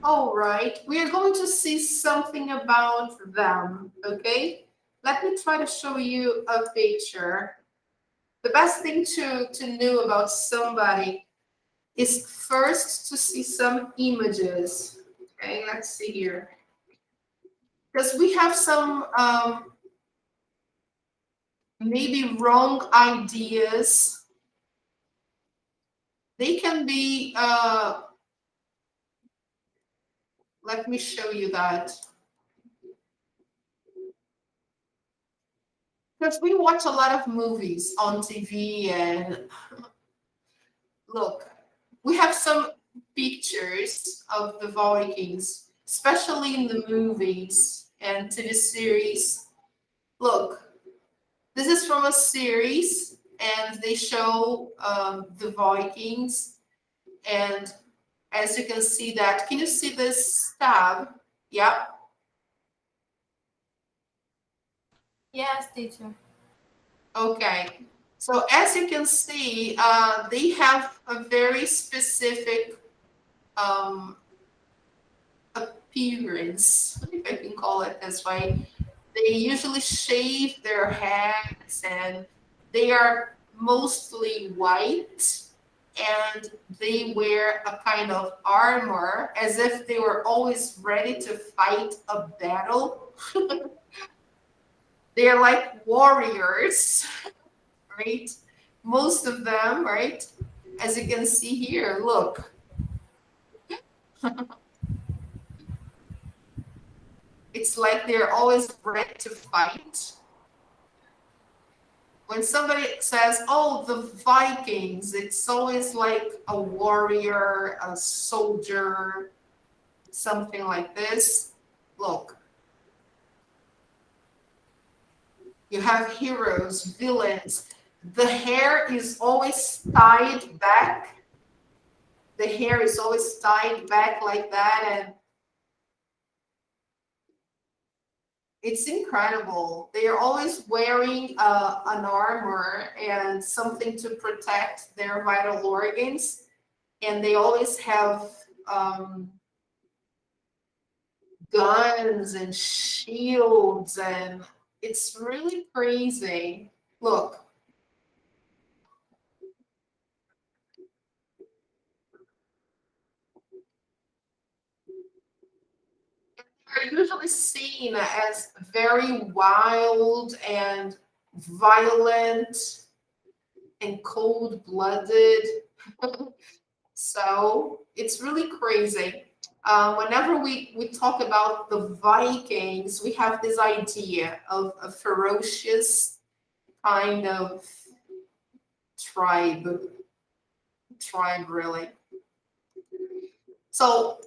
All right. We are going to see something about them. Okay. Let me try to show you a picture. The best thing to know about somebody is first to see some images. Okay, let's see here. Because we have some maybe wrong ideas. They can be, let me show you that. Because we watch a lot of movies on TV, and look, we have some pictures of the Vikings, especially in the movies and TV series. Look, this is from a series, and they show the Vikings. And as you can see that, can you see this tab? Yeah. Yes, teacher. Okay. So as you can see, they have a very specific appearance, if I can call it this way. They usually shave their heads, and they are mostly white, and they wear a kind of armor as if they were always ready to fight a battle. They are like warriors, right? Most of them, right? As you can see here, look. It's like they're always ready to fight. When somebody says, oh, the Vikings, it's always like a warrior, a soldier, something like this. Look. You have heroes, villains. The hair is always tied back. The hair is always tied back like that, and it's incredible. They are always wearing an armor and something to protect their vital organs, and they always have guns and shields, and it's really crazy. Look. Are usually seen as very wild and violent and cold-blooded. So it's really crazy. Whenever we talk about the Vikings, we have this idea of a ferocious kind of tribe really. So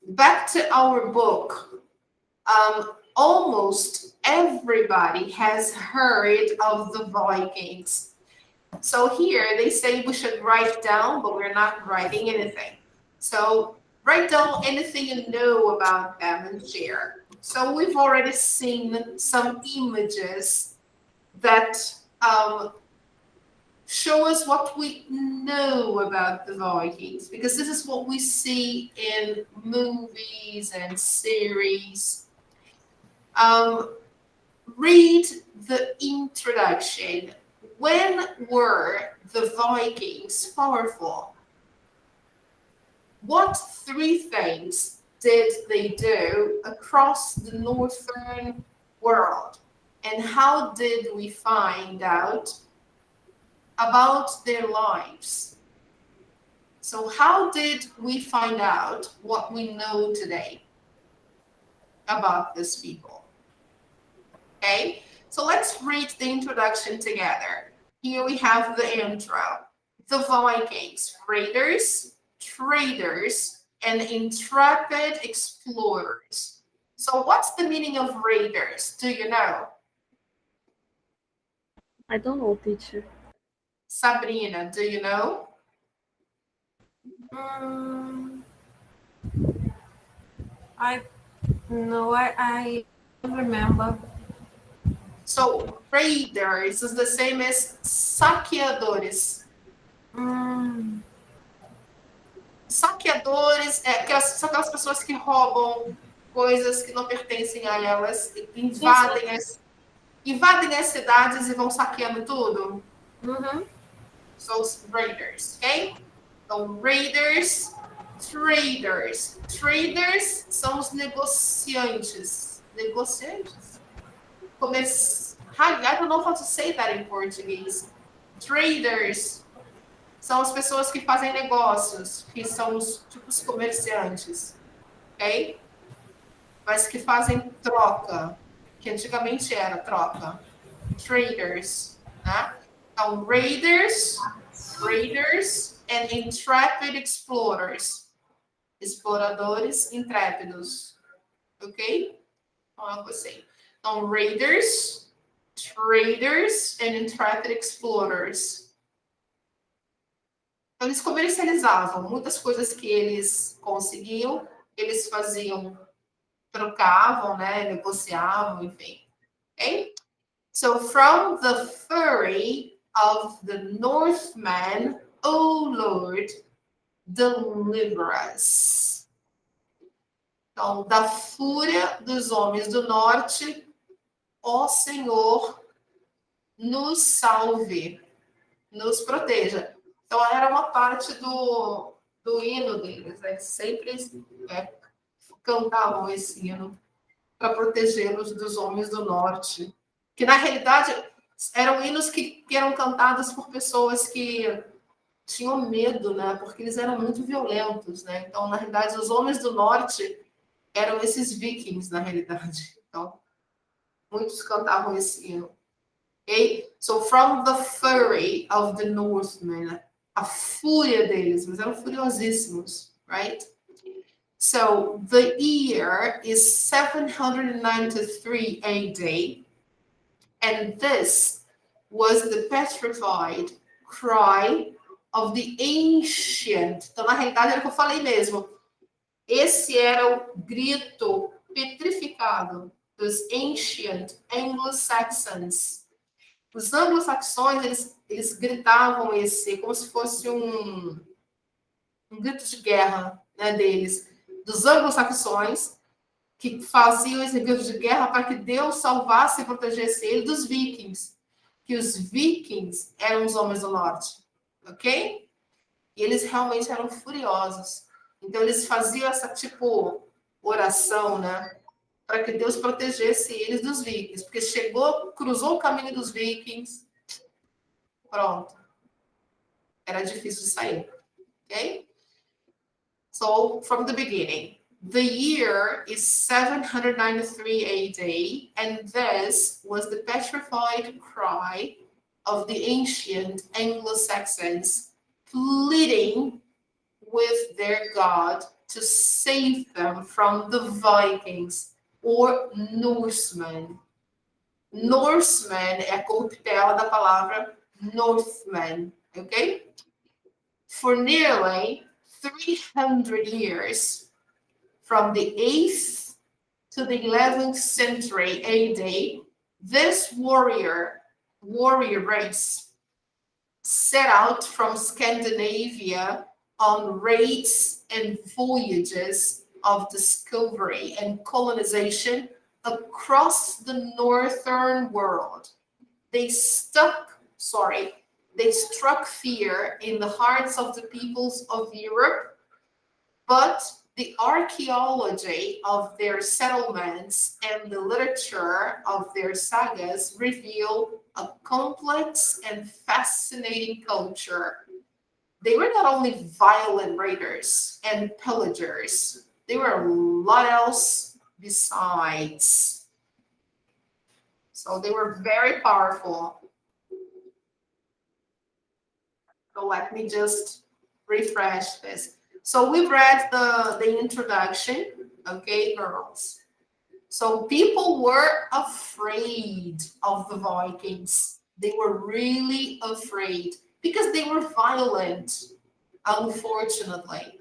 back to our book. Almost everybody has heard of the Vikings. So here they say we should write down, but we're not writing anything. So write down anything you know about them and share. So we've already seen some images that show us what we know about the Vikings, because this is what we see in movies and series. Read the introduction. When were the Vikings powerful? What three things did they do across the northern world? And how did we find out about their lives? So how did we find out what we know today about these people? Okay, so let's read the introduction together. Here we have the intro. The Vikings, raiders, traders, and intrepid explorers. So what's the meaning of raiders? Do you know? I don't know, teacher. Sabrina, do you know? I don't remember. So raiders is the same as saqueadores. Saqueadores são aquelas pessoas que roubam coisas que não pertencem a elas, invadem as cidades e vão saqueando tudo. So raiders, okay? Então, raiders, traders. Traders são os negociantes. Negociantes? I don't know how to say that in português. Traders são as pessoas que fazem negócios, que são os tipos comerciantes, ok? Mas que fazem troca, que antigamente era troca. Traders, né? Então, raiders, and intrepid explorers. Exploradores intrépidos, ok? Então, eu gostei. Então, raiders, traders, and intrepid explorers. Então, eles comercializavam muitas coisas que eles conseguiam, eles faziam, trocavam, né? Negociavam, enfim. Ok? So, from the fury of the Northmen, O Lord, deliver us. Então, da fúria dos homens do norte, ó Senhor, nos salve, nos proteja. Então, era uma parte do hino deles, né? Sempre cantavam esse hino para protegê-los dos homens do norte. Que, na realidade, eram hinos que eram cantados por pessoas que tinham medo, né? Porque eles eram muito violentos, né? Então, na realidade, os homens do norte eram esses vikings, na realidade. Então, muitos cantavam esse hino. Okay? So, from the fury of the Northmen, a fúria deles, mas eram furiosíssimos, right? So, the year is 793 AD, and this was the petrified cry of the ancient. Então, na realidade, era o que eu falei mesmo. Esse era o grito petrificado dos ancient Anglo-Saxons. Os anglo-saxões, eles gritavam esse, como se fosse um grito de guerra, né, deles. Dos anglo-saxões, que faziam esse grito de guerra para que Deus salvasse e protegesse ele dos vikings. Que os vikings eram os homens do norte, ok? E eles realmente eram furiosos. Então, eles faziam essa, tipo, oração, né? Para que Deus protegesse eles dos vikings. Porque cruzou o caminho dos vikings, pronto. Era difícil de sair, ok? So, from the beginning, the year is 793 AD, and this was the petrified cry of the ancient Anglo-Saxons pleading with their God to save them from the Vikings or Norsemen. Norsemen é a corruptela da palavra Northmen, ok? For nearly 300 years, from the 8th to the 11th century AD, this warrior race set out from Scandinavia on raids and voyages of discovery and colonization across the northern world. They struck fear in the hearts of the peoples of Europe, but the archaeology of their settlements and the literature of their sagas reveal a complex and fascinating culture. They were not only violent raiders and pillagers, they were a lot else besides. So they were very powerful. So let me just refresh this. So we've read the introduction, okay, girls? So people were afraid of the Vikings. They were really afraid because they were violent, unfortunately.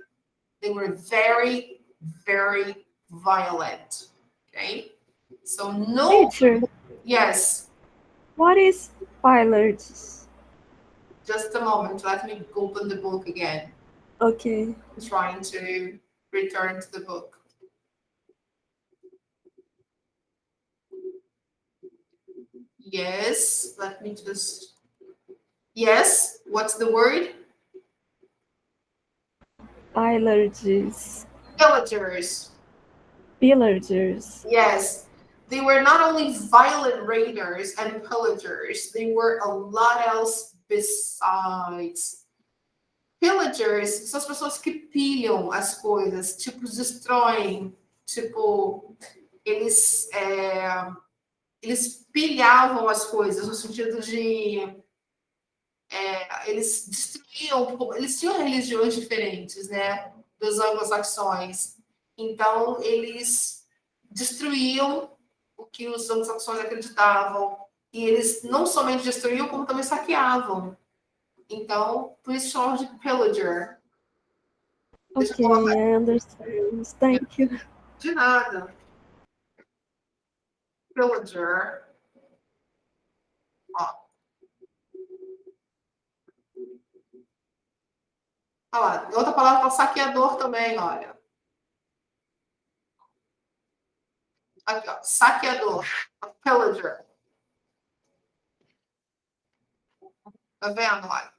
They were very, very violent, okay? So no... Teacher, Yes, what is pilots? just a moment. Let me open the book again. Okay. I'm trying to return to the book. Yes, let me just... Yes, what's the word? Pillagers. Pillagers. Pillagers. Yes. They were not only violent raiders and pillagers, they were a lot else besides. Pillagers são as pessoas que pilham as coisas, tipo, destroem, tipo, eles, eles pilhavam as coisas no sentido de eles destruíam, eles tinham religiões diferentes, né, dos anglo-saxões. Então, eles destruíam o que os anglo-saxões acreditavam. E eles não somente destruíam, como também saqueavam. Então, por isso chamam de pillager. Deixa eu Okay, colocar. I understand. Thank you. De nada. Pillager. Ó. Olha lá, outra palavra para saqueador também, olha. Aqui, ó, saqueador. Pillager. Tá vendo? Olha.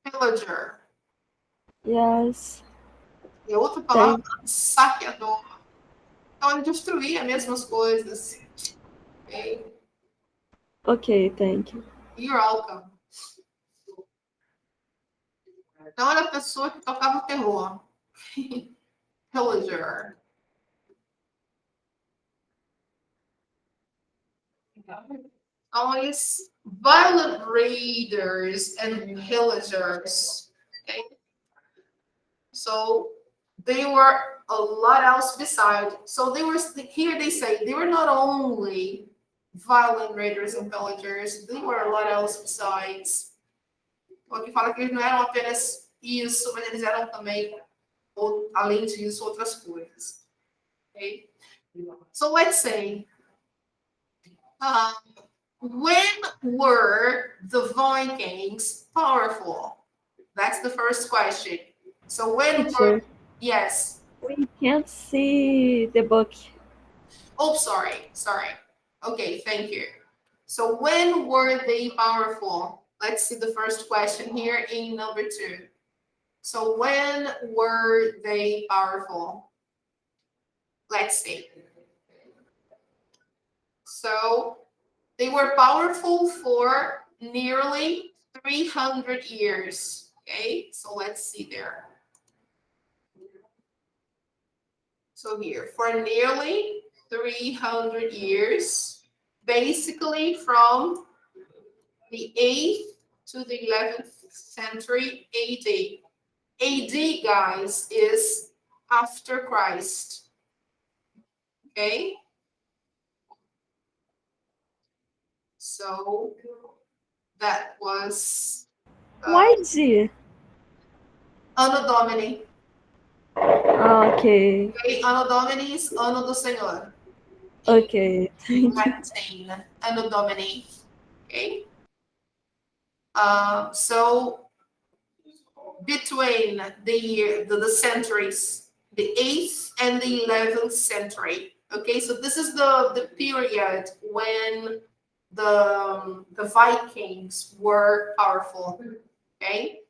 Pillager. Yes. E outra palavra, saqueador. Então, ele destruía mesmo as coisas. Okay? Okay, thank you. You're welcome. Então, era a pessoa que tocava o terror. Pillager. Always violent raiders and pillagers. Okay? So they were a lot else beside. So they were here. They say they were not only violent raiders and pillagers. They were a lot else besides. O que fala que eles não eram apenas isso, mas eles eram também, além disso, outras coisas. Okay? So let's say. When were the Vikings powerful? That's the first question. So when were, yes. We can't see the book. Oh, sorry. Okay, thank you. So when were they powerful? Let's see the first question here in number 2. So when were they powerful? Let's see. So they were powerful for nearly 300 years. Okay, so let's see there. So here, for nearly 300 years, basically from the 8th to the 11th century AD. AD, guys, is after Christ. Okay? So that was Why G? Anno Domini. Okay. Okay, Anno Domini is Anno do Senhor. Okay, thank you. Latin, Anno Domini. Okay. So between the centuries, the 8th and the 11th century. Okay, so this is the period when the Vikings were powerful. Okay,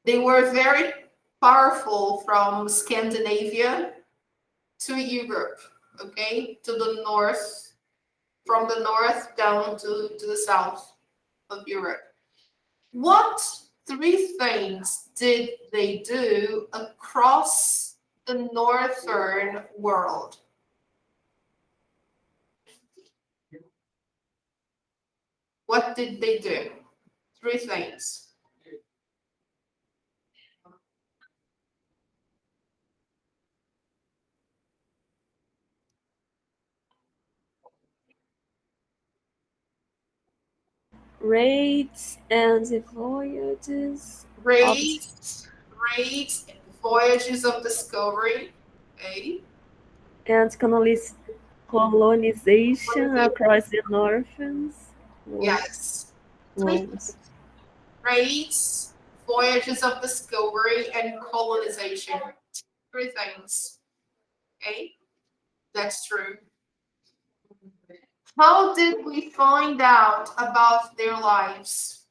they were very powerful from Scandinavia to Europe. Okay, to the north, from the north down to the south of Europe. What 3 things did they do across the northern world? What did they do? 3 things. Raids and voyages. Raids, voyages of discovery. Okay. And colonization across the northern. Yes. Worlds. Raids, voyages of discovery, and colonization. 3 things. Okay, that's true. How did we find out about their lives?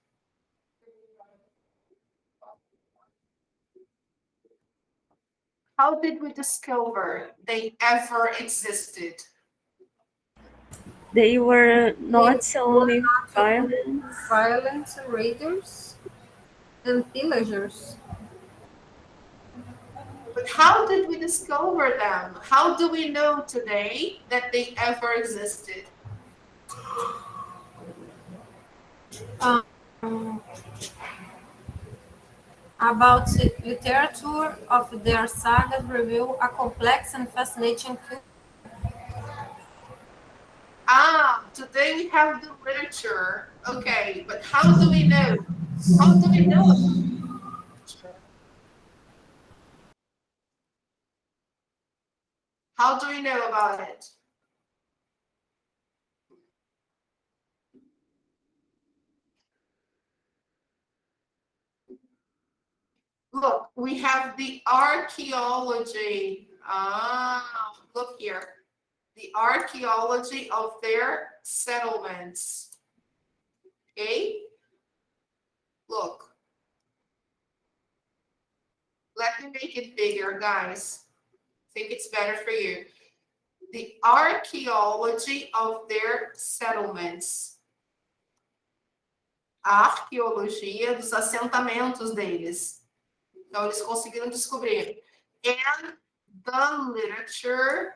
How did we discover they ever existed? They were not only violent, violent. raiders and pillagers. But how did we discover them? How do we know today that they ever existed? About the literature of their sagas reveal a complex and fascinating culture. Today we have the literature. Okay, but how do we know? How do we know about literature? How do we know about it? Look, we have the archaeology. Look here. The archaeology of their settlements. Okay? Look. Let me make it bigger, guys. I think it's better for you. The archaeology of their settlements. A arqueologia dos assentamentos deles. Então, eles conseguiram descobrir. And the literature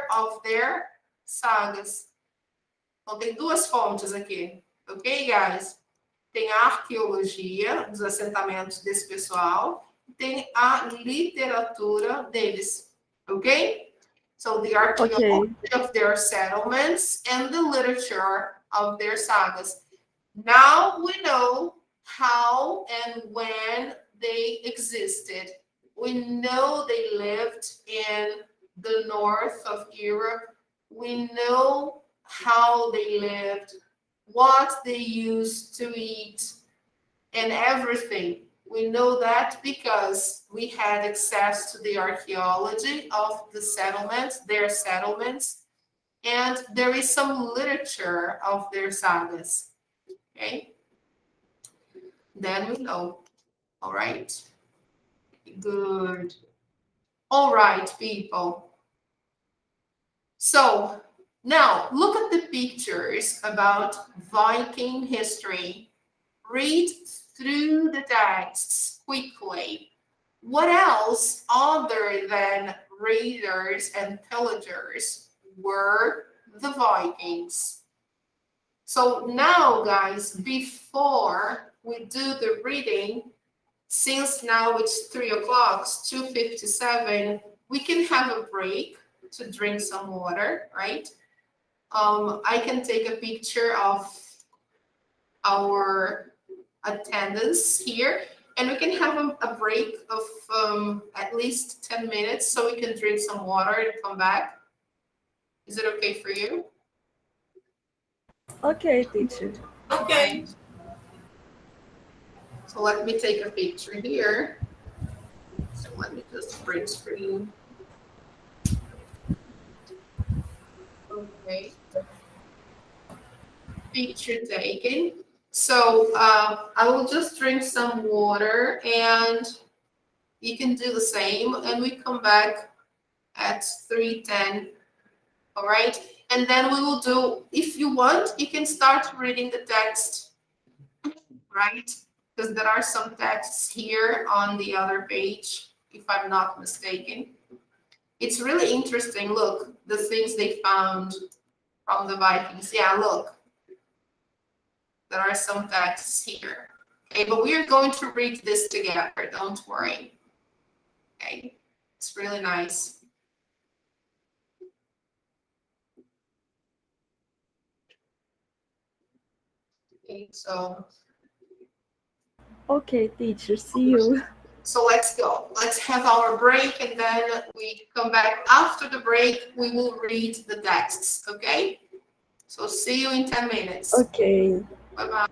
of their sagas. Então, tem duas fontes aqui. Ok, guys? Tem a arqueologia dos assentamentos desse pessoal, tem a literatura deles. Ok? So, the archaeology of their settlements and the literature of their sagas. Now we know how and when they existed. We know they lived in the north of Europe. We know how they lived, what they used to eat, and everything. We know that because we had access to the archaeology of the settlements, their settlements, and there is some literature of their sagas. Okay? Then we know. All right? Good. All right, people. So now look at the pictures about Viking history. Read through the texts quickly. What else other than raiders and pillagers were the Vikings? So now, guys, before we do the reading, since now it's 3 o'clock, it's 2:57, we can have a break to drink some water, right? I can take a picture of our attendance here, and we can have a break of at least 10 minutes so we can drink some water and come back. Is it okay for you? Okay, teacher. Okay. So let me take a picture here. So let me just print screen. Okay. Picture taken. So I will just drink some water and you can do the same, and we come back at 3:10. All right. And then we will do, if you want, you can start reading the text, right? Because there are some texts here on the other page, if I'm not mistaken. It's really interesting. Look, the things they found from the Vikings. Yeah, look. There are some texts here. Okay, but we are going to read this together. Don't worry. Okay, it's really nice. Okay, so. Okay, teacher, see you. So let's go. Let's have our break, and then we come back. After the break, we will read the texts, okay? So see you in 10 minutes. Okay. Bye-bye.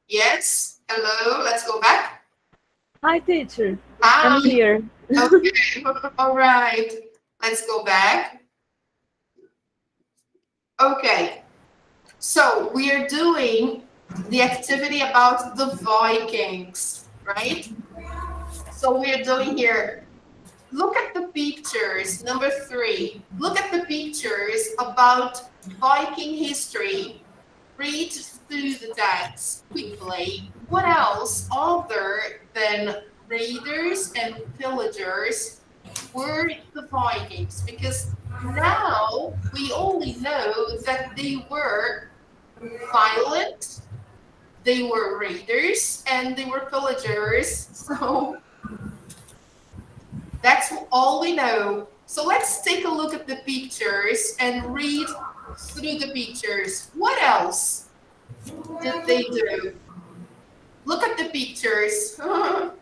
Yes. Hello. Let's go back. Hi, teacher. Hi. I'm here. Okay. All right. Let's go back. Okay. So we are doing the activity about the Vikings, right? So we are doing here. Look at the pictures. Number 3. Look at the pictures about Viking history. Read through the text quickly. What else other than raiders and pillagers were the Vikings? Because now we only know that they were violent, they were raiders, and they were pillagers. So that's all we know. So let's take a look at the pictures and read through the pictures. What else did they do? Look at the pictures. Oh,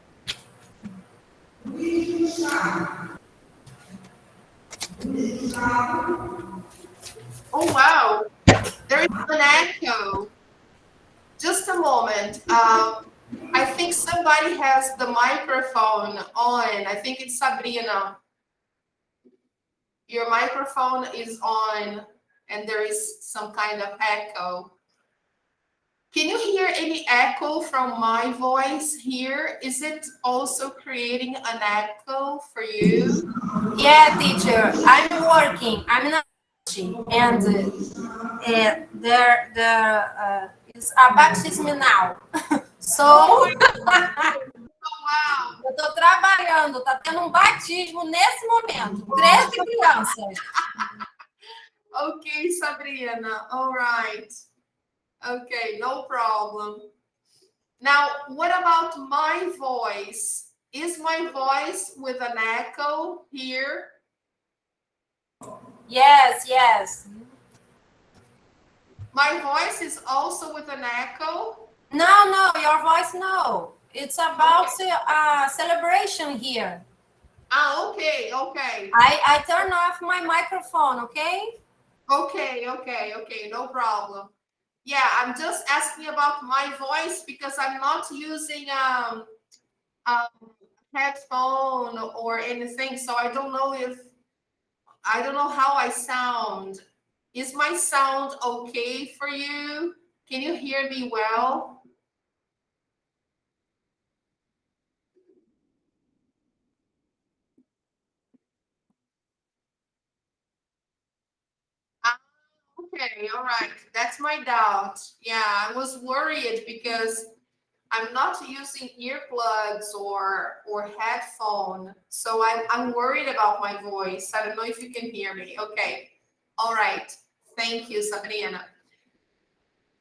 wow. There is an echo. Just a moment. I think somebody has the microphone on. I think it's Sabrina. Your microphone is on and there is some kind of echo. Can you hear any echo from my voice here? Is it also creating an echo for you? Yeah, teacher, I'm working. I'm not teaching, and there is a baptism now. So, Oh, wow. eu tô trabalhando, tá tendo batismo nesse momento. 13 crianças. Okay, Sabrina. All right. Okay, no problem. Now, what about my voice? Is my voice with an echo here? Yes, yes. My voice is also with an echo? No, your voice, no. It's about a celebration here. Ah, okay, okay. I turn off my microphone, okay? Okay, no problem. Yeah, I'm just asking about my voice because I'm not using headphone or anything, so I don't know how I sound. Is my sound okay for you? Can you hear me well? Okay, all right. That's my doubt. Yeah, I was worried because I'm not using earplugs or headphone, so I'm worried about my voice. I don't know if you can hear me. Okay, all right. Thank you, Sabrina.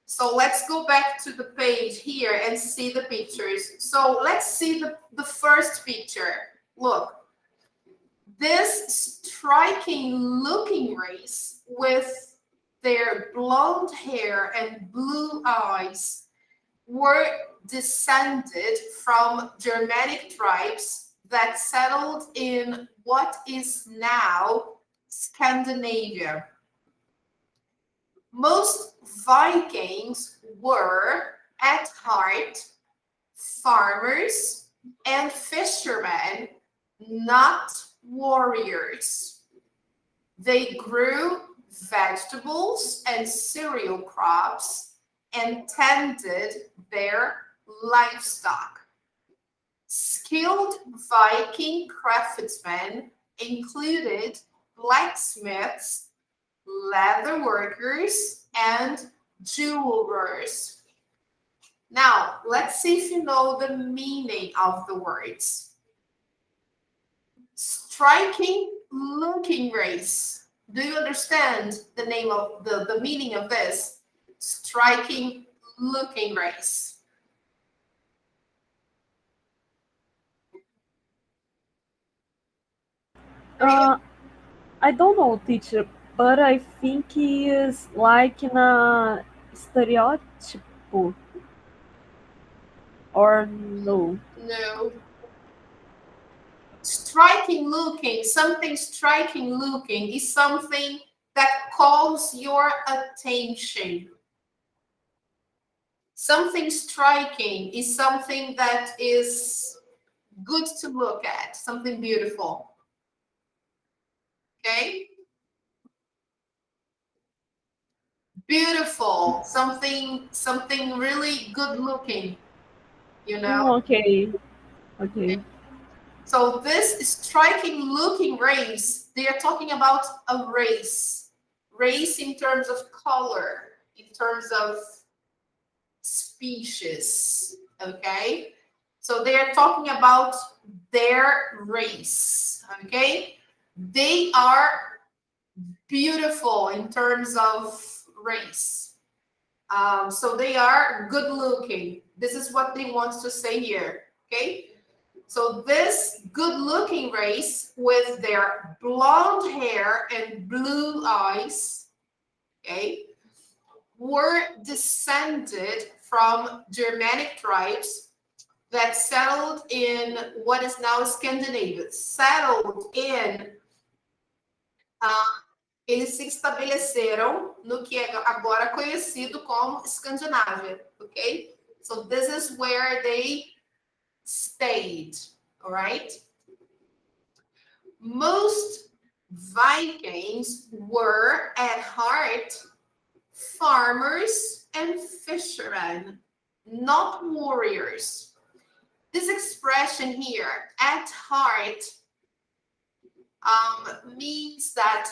So let's go back to the page here and see the pictures. So let's see the first picture. Look, this striking looking race with their blonde hair and blue eyes were descended from Germanic tribes that settled in what is now Scandinavia. Most Vikings were, at heart, farmers and fishermen, not warriors. They grew vegetables and cereal crops and tended their livestock. Skilled Viking craftsmen included blacksmiths, leather workers, and jewelers. Now, let's see if you know the meaning of the words. Striking looking race. Do you understand the name of the meaning of this? Striking looking race. I don't know, teacher, but I think he is like in a stereotype. Or no? No. Striking looking, something striking looking is something that calls your attention. Something striking is something that is good to look at, something beautiful. Okay? Beautiful, something really good looking, you know? Okay. So this striking looking race, they are talking about a race. Race in terms of color, in terms of species, okay? So they are talking about their race, okay? They are beautiful in terms of race. So they are good looking. This is what they want to say here, okay? So this good looking race with their blonde hair and blue eyes, okay, were descended from Germanic tribes that settled in what is now Scandinavia. Eles se estabeleceram no que é agora conhecido como Escandinávia, ok? So this is where they stayed, all right? Most Vikings were at heart farmers and fishermen, not warriors. This expression here, at heart, means that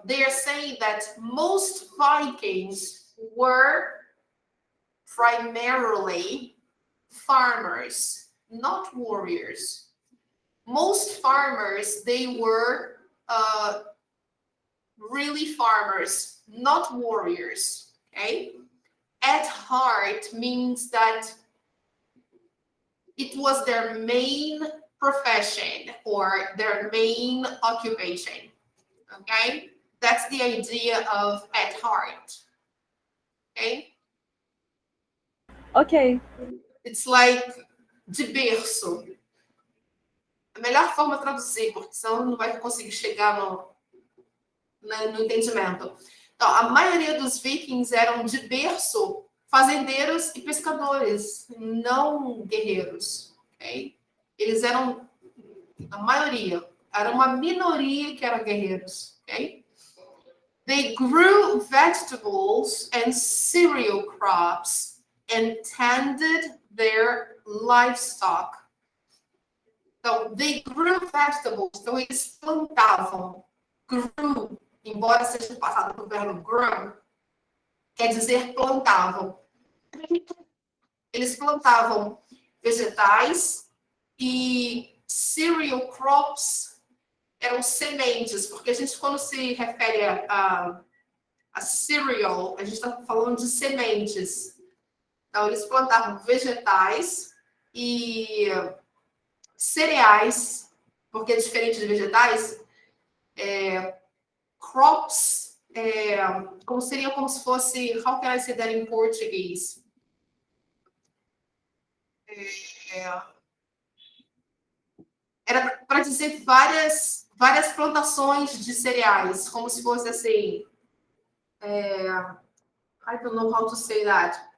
they are saying that most Vikings were primarily farmers, not warriors. Most farmers, they were really farmers, not warriors, okay? At heart means that it was their main profession or their main occupation, okay? That's the idea of at heart, okay? Okay. It's like de berço. A melhor forma de traduzir, porque senão não vai conseguir chegar no entendimento. Então, a maioria dos vikings eram de berço fazendeiros e pescadores, não guerreiros, ok? Eles eram, a maioria, era uma minoria que eram guerreiros, ok? They grew vegetables and cereal crops and tended their livestock. Então, they grew vegetables, então eles plantavam. Grew, embora seja passado pelo verbo grow, quer dizer plantavam. Eles plantavam vegetais e cereal crops eram sementes, porque a gente, quando se refere a cereal, a gente está falando de sementes. Então, eles plantavam vegetais e cereais, porque é diferente de vegetais, crops, seria como se fosse, how can I say that in Portuguese? Era para dizer várias plantações de cereais, como se fosse assim, I don't know how to say that.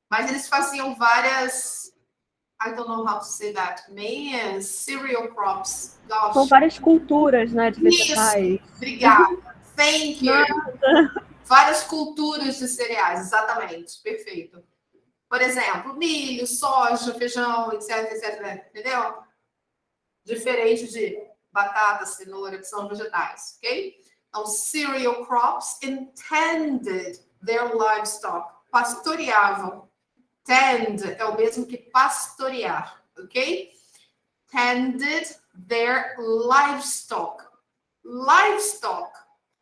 Mas eles faziam várias, I don't know how to say that. Man, cereal crops. Gosh. São várias culturas, né, de vegetais. Isso, obrigada. Thank you. Várias culturas de cereais, exatamente, perfeito. Por exemplo, milho, soja, feijão, etc, etc, entendeu? Diferente de batata, cenoura, que são vegetais, ok? Então, cereal crops intended their livestock, pastoreavam. Tend é o mesmo que pastorear, ok? Tended their livestock. Livestock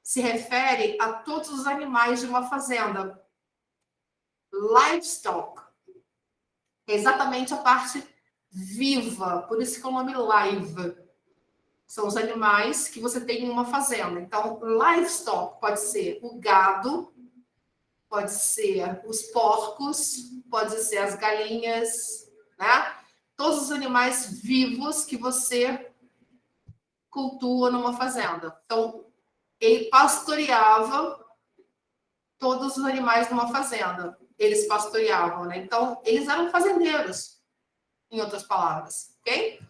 se refere a todos os animais de uma fazenda. Livestock é exatamente a parte viva, por isso que é o nome live. São os animais que você tem em uma fazenda. Então, livestock pode ser o gado, pode ser os porcos, pode ser as galinhas, né? Todos os animais vivos que você cultua numa fazenda. Então, ele pastoreava todos os animais numa fazenda. eles pastoreavam, né? Então, eles eram fazendeiros, em outras palavras, ok?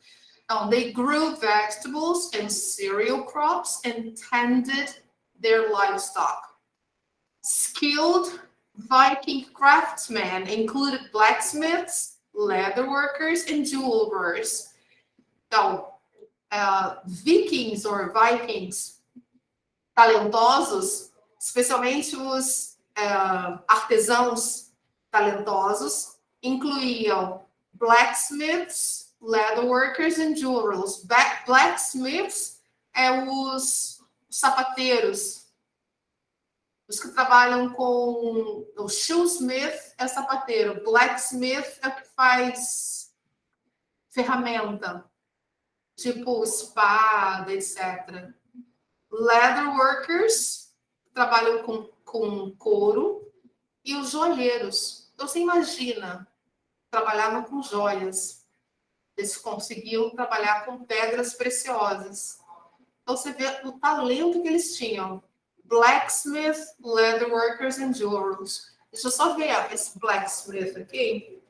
Então, they grew vegetables and cereal crops and tended their livestock. Skilled Viking craftsmen included blacksmiths, leather workers, and jewelers. Então, Vikings talentosos, especialmente os artesãos talentosos, incluíam blacksmiths, leather workers and jewelers. Blacksmiths os sapateiros, os que trabalham com... O shoesmith é sapateiro, blacksmith é o que faz ferramenta, tipo espada, etc. Leather workers trabalham com couro, e os joalheiros. Então, você imagina, trabalhavam com joias. Eles conseguiam trabalhar com pedras preciosas. Então, você vê o talento que eles tinham. Blacksmith, leather workers and jewelers. Deixa eu só ver esse blacksmith aqui.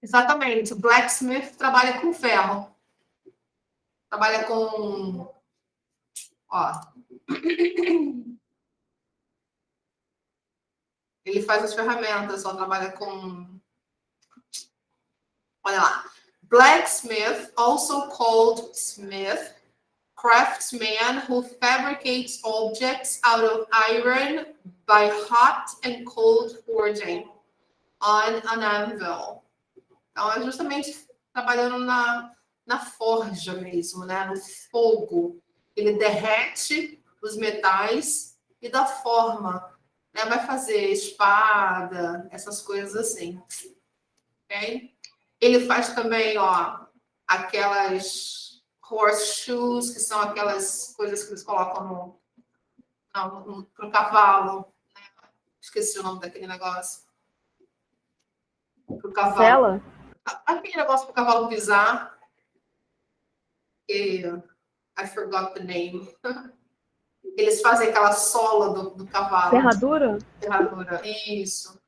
Exatamente, o blacksmith trabalha com ferro. Trabalha com... Ó. Ele faz as ferramentas, só trabalha com... Olha lá. Blacksmith, also called smith, craftsman who fabricates objects out of iron by hot and cold forging on an anvil. Então, é justamente trabalhando na forja mesmo, né? No fogo. Ele derrete os metais e dá forma, né? Vai fazer espada, essas coisas assim. Ok? Ele faz também, ó, aquelas horseshoes, que são aquelas coisas que eles colocam no cavalo. Né? Esqueci o nome daquele negócio. Pro cavalo. Sela? Aquele negócio para o cavalo pisar. I forgot the name. Eles fazem aquela sola do cavalo. Ferradura? Ferradura, isso.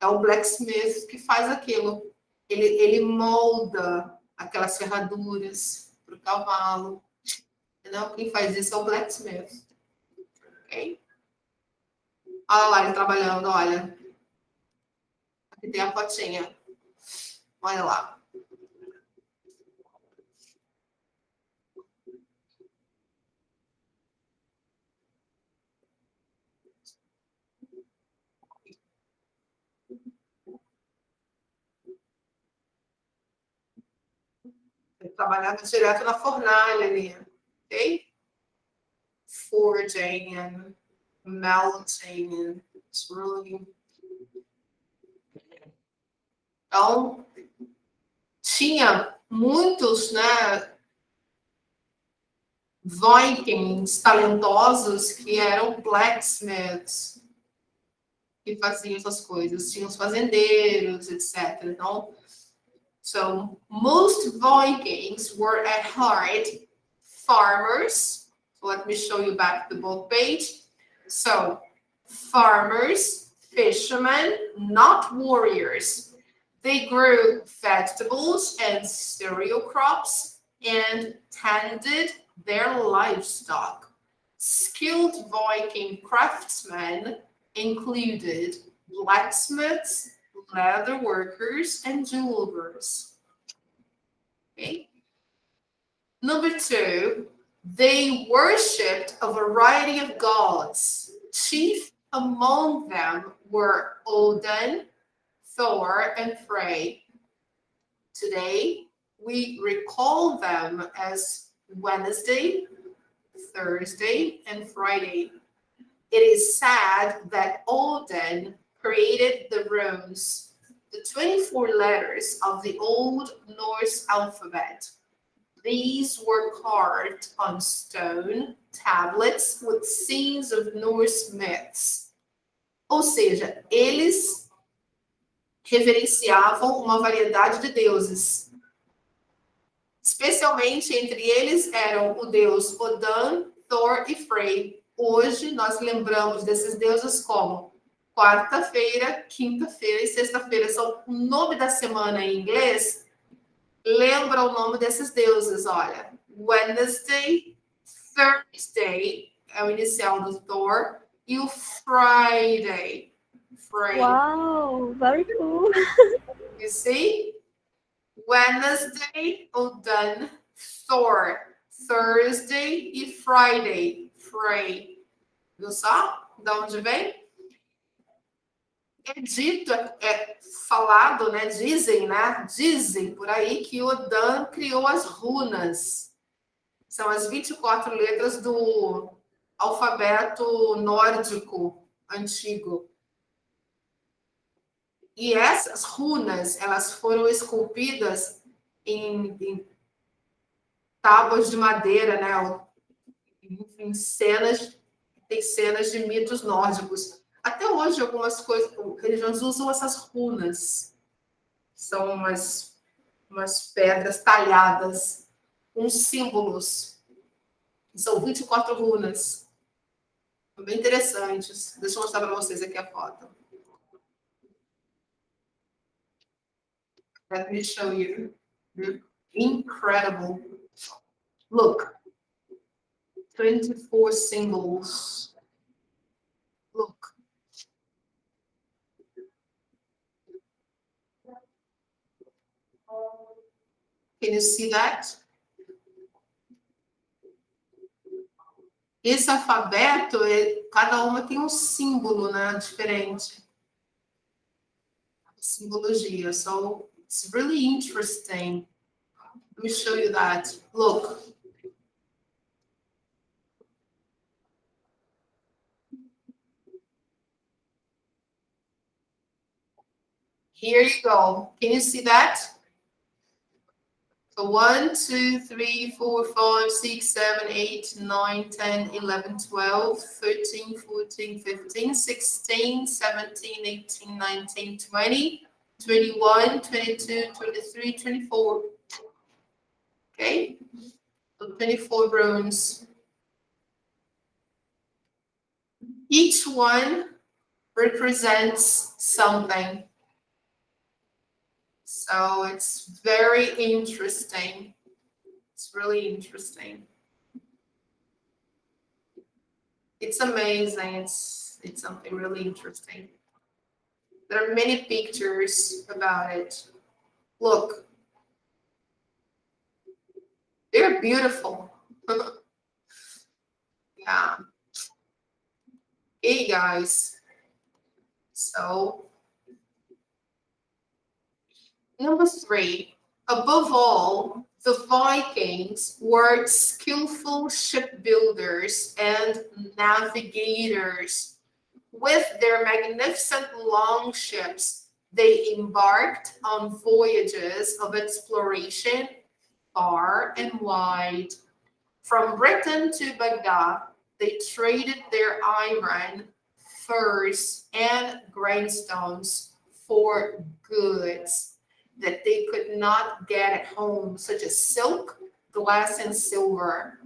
É o blacksmith que faz aquilo. Ele molda aquelas ferraduras para o cavalo. Entendeu? Quem faz isso é o blacksmith. Ok? Olha lá ele trabalhando, olha. Aqui tem a fotinha. Olha lá. Ele trabalhava direto na fornalha ali. Ok? Forging and melting. It's really... Então, tinha muitos, né, Vikings talentosos que eram blacksmiths, que faziam essas coisas. Tinha os fazendeiros, etc. Então, so most Vikings were at heart farmers. So let me show you back the book page. So, farmers, fishermen, not warriors. They grew vegetables and cereal crops and tended their livestock. Skilled Viking craftsmen included blacksmiths, leather workers, and jewelers. Okay. Number 2, they worshipped a variety of gods. Chief among them were Odin, Thor, and Frey. Today, we recall them as Wednesday, Thursday, and Friday. It is sad that Odin created the runes, the 24 letters of the Old Norse alphabet. These were carved on stone tablets with scenes of Norse myths. Ou seja, eles reverenciavam uma variedade de deuses. Especialmente entre eles eram o deus Odin, Thor e Frey. Hoje nós lembramos desses deuses como quarta-feira, quinta-feira e sexta-feira. São o nome da semana em inglês. Lembra o nome desses deuses, olha. Wednesday, Thursday, é o inicial do Thor, e o Friday. Wow, very cool. You see? Wednesday, Odin, Thor. Thursday e Friday, Frey. Viu só? De onde vem? É dito, é falado, né? Dizem por aí que Odin criou as runas. São as 24 letras do alfabeto nórdico antigo. E essas runas, elas foram esculpidas em tábuas de madeira, né? Em cenas, tem cenas de mitos nórdicos. Até hoje, algumas religiões usam essas runas. São umas pedras talhadas, uns símbolos. São 24 runas. Bem interessantes. Deixa eu mostrar para vocês aqui a foto. Let me show you. Incredible. Look. 24 symbols. Look. Can you see that? Esse alfabeto, cada uma tem um símbolo, né, diferente. Simbologia. So it's really interesting. Let me show you that. Look. Here you go. Can you see that? So 1, 2, 3, 4, 5, 6, 7, 8, 9, 10, 11, 12, 13, 14, 15, 16, 17, 18, 19, 20, 21, 22, 23, 24. Okay? So 24 runes. Each one represents something. So it's very interesting. It's really interesting. It's amazing. It's something really interesting. There are many pictures about it. Look. They're beautiful. Yeah. Hey guys. So number 3, above all, the Vikings were skillful shipbuilders and navigators. With their magnificent longships, they embarked on voyages of exploration far and wide. From Britain to Baghdad, they traded their iron, furs, and grindstones for goods that they could not get at home, such as silk, glass, and silver.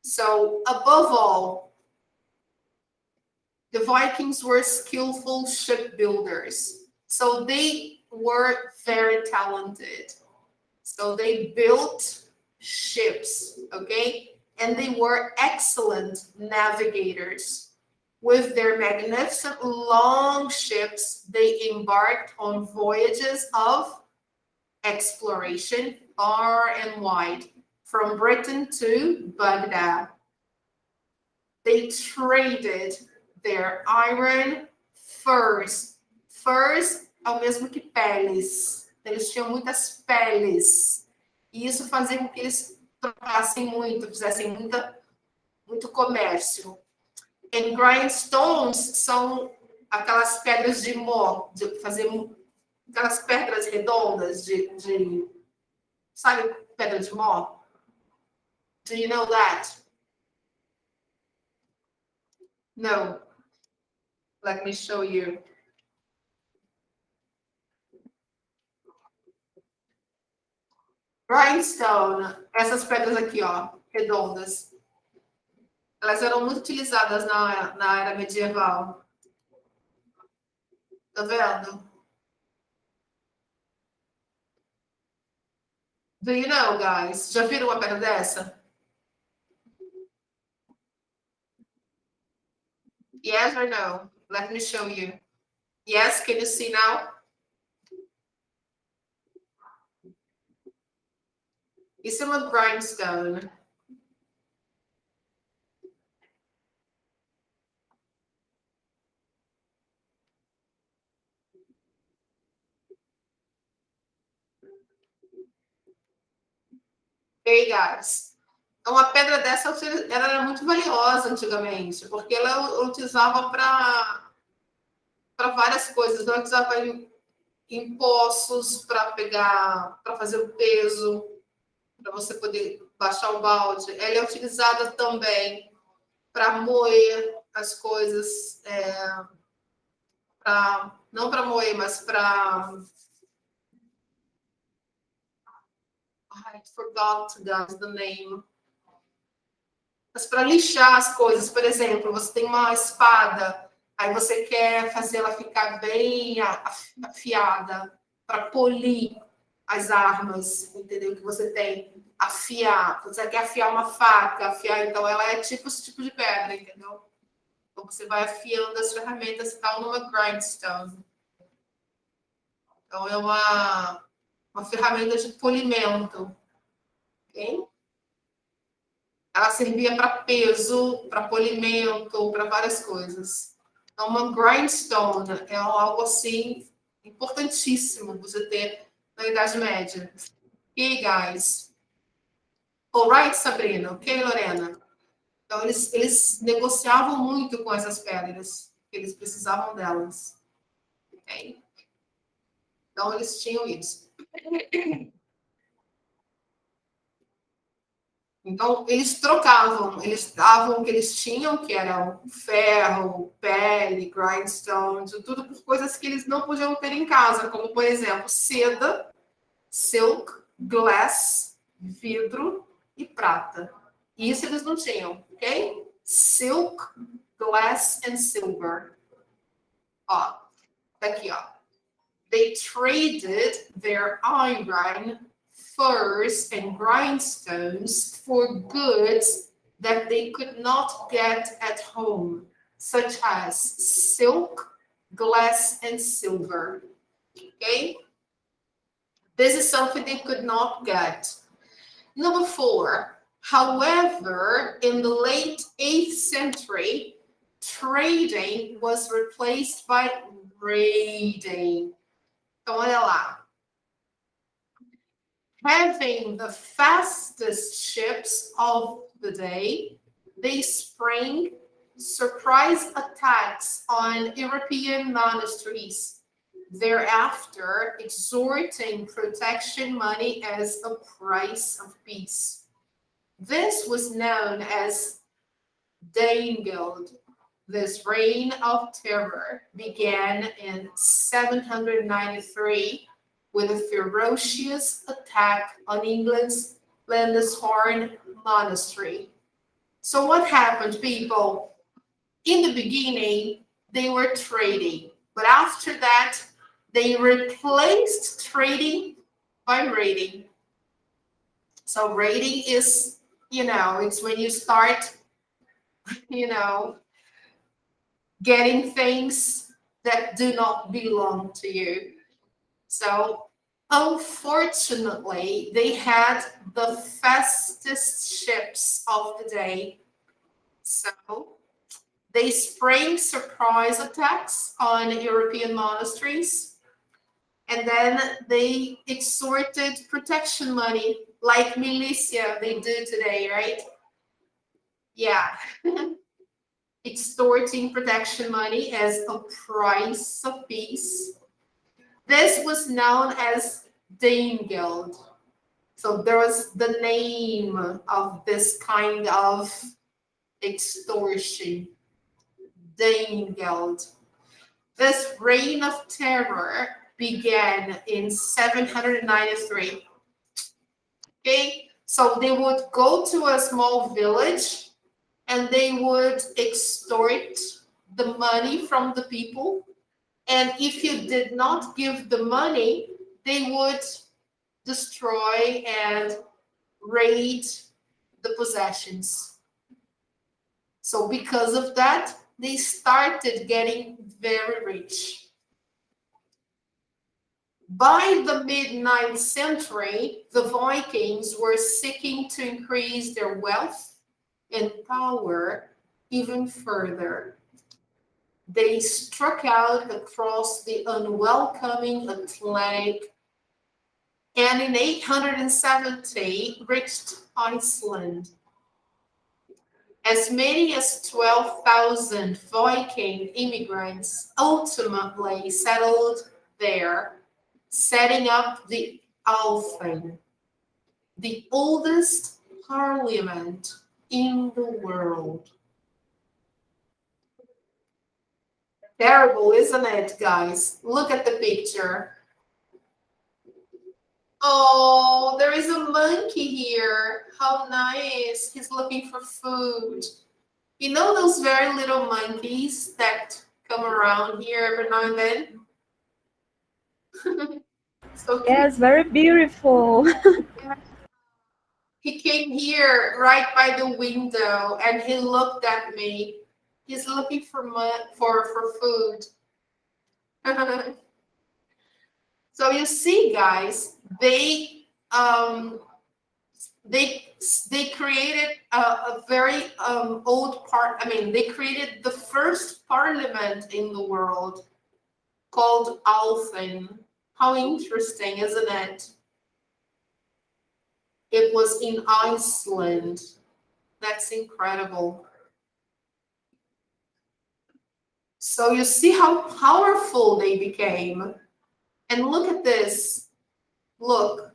So, above all, the Vikings were skillful shipbuilders. So, they were very talented. So, they built ships, okay? And they were excellent navigators. With their magnificent long ships, they embarked on voyages of exploration far and wide, from Britain to Baghdad. They traded their iron, furs. Furs é o mesmo que peles. Eles tinham muitas peles. E isso fazia com que eles trocassem muito, fizessem muito comércio. And grindstones são aquelas pedras de mó, de fazer aquelas pedras redondas sabe, pedra de mó? Do you know that? No. Let me show you. Grindstone, essas pedras aqui, ó, redondas, elas eram muito utilizadas na era medieval. Tá vendo? Do you know, guys? Já viram uma pedra dessa? Yes or no? Let me show you. Yes, can you see now? Isso é uma grindstone. Hey, guys. Uma pedra dessa ela era muito valiosa antigamente, porque ela utilizava para várias coisas. Ela utilizava em poços para pegar, para fazer o peso, para você poder baixar o balde. Ela é utilizada também para moer as coisas, não para moer, mas para... I forgot, guys, the name. Mas para lixar as coisas. Por exemplo, você tem uma espada, aí você quer fazer ela ficar bem afiada, para polir as armas, entendeu? Que você tem. Afiar. Você quer afiar uma faca, afiar, então ela é esse tipo de pedra, entendeu? Então você vai afiando as ferramentas e tal numa grindstone. Então é uma ferramenta de polimento. Ok? Ela servia para peso, para polimento, para várias coisas. Então, uma grindstone é algo assim importantíssimo você ter na Idade Média. E guys? Alright, Sabrina? Ok, Lorena? Então, eles negociavam muito com essas pedras, porque eles precisavam delas. Ok? Então, eles tinham isso. Então, eles trocavam, eles davam o que eles tinham, que era ferro, pele, grindstone, tudo por coisas que eles não podiam ter em casa, como, por exemplo, seda, silk, glass, vidro e prata. Isso eles não tinham, ok? Silk, glass and silver. Ó, tá aqui, ó. They traded their iron, furs, and grindstones for goods that they could not get at home, such as silk, glass, and silver. Okay? This is something they could not get. Number 4. However, in the late 8th century, trading was replaced by raiding. Então, olha lá. Having the fastest ships of the day, they sprang surprise attacks on European monasteries, thereafter extorting protection money as a price of peace. This was known as Danegeld. This reign of terror began in 793 with a ferocious attack on England's Lindisfarne Monastery. So what happened, people? In the beginning, they were trading, but after that, they replaced trading by raiding. So raiding is, it's when you start, getting things that do not belong to you. So, unfortunately, they had the fastest ships of the day. So, they sprang surprise attacks on European monasteries. And then they extorted protection money, like militia they do today, right? Yeah. Extorting protection money as a price of peace. This was known as Danegeld. So there was the name of this kind of extortion, Danegeld. This reign of terror began in 793. Okay, so they would go to a small village and they would extort the money from the people. And if you did not give the money, they would destroy and raid the possessions. So because of that, they started getting very rich. By the mid-9th century, the Vikings were seeking to increase their wealth and power even further. They struck out across the unwelcoming Atlantic and in 870 reached Iceland. As many as 12,000 Viking immigrants ultimately settled there, setting up the Althing, the oldest parliament in the world. Terrible, isn't it, guys? Look at the picture. Oh, there is a monkey here. How nice. He's looking for food. You know those very little monkeys that come around here every now and then? So Yes, very beautiful. he came here right by the window and he looked at me. He's looking for food. So you see, guys, they created a very old part. I mean, they created the first parliament in the world called Althing. How interesting, isn't it? It was in Iceland. That's incredible. So you see how powerful they became. And look at this. Look.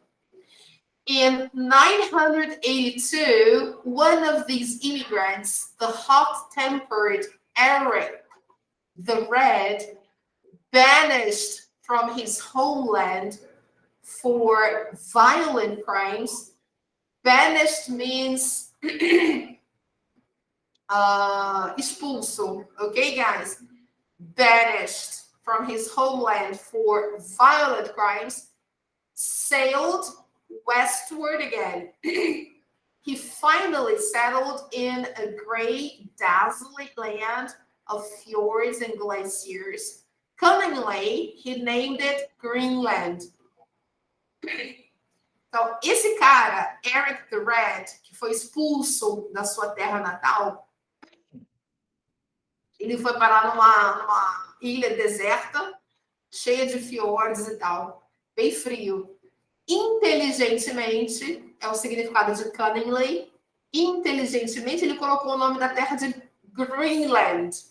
In 982, one of these immigrants, the hot-tempered Eric the Red, banished from his homeland for violent crimes. Banished means expulso, okay, guys? Banished from his homeland for violent crimes, sailed westward again. He finally settled in a gray, dazzling land of fjords and glaciers. Cunningly, he named it Greenland. Então, esse cara, Eric the Red, que foi expulso da sua terra natal, ele foi parar numa ilha deserta, cheia de fiordes e tal, bem frio. Inteligentemente, é o significado de cunningly, inteligentemente ele colocou o nome da terra de Greenland.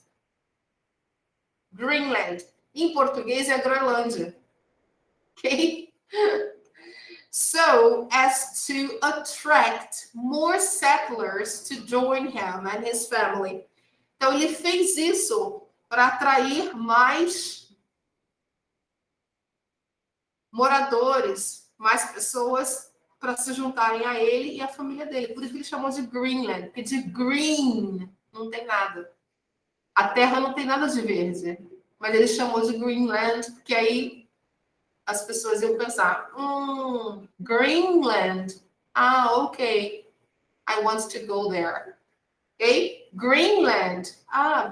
Greenland. Em português é Groenlândia. Ok? So as to attract more settlers to join him and his family. Então ele fez isso para atrair mais moradores, mais pessoas para se juntarem a ele e a família dele. Por isso que ele chamou de Greenland, porque de green não tem nada. A terra não tem nada de verde. Mas ele chamou de Greenland, porque aí as pessoas iam pensar, Greenland, ok, I want to go there. Ok? Greenland,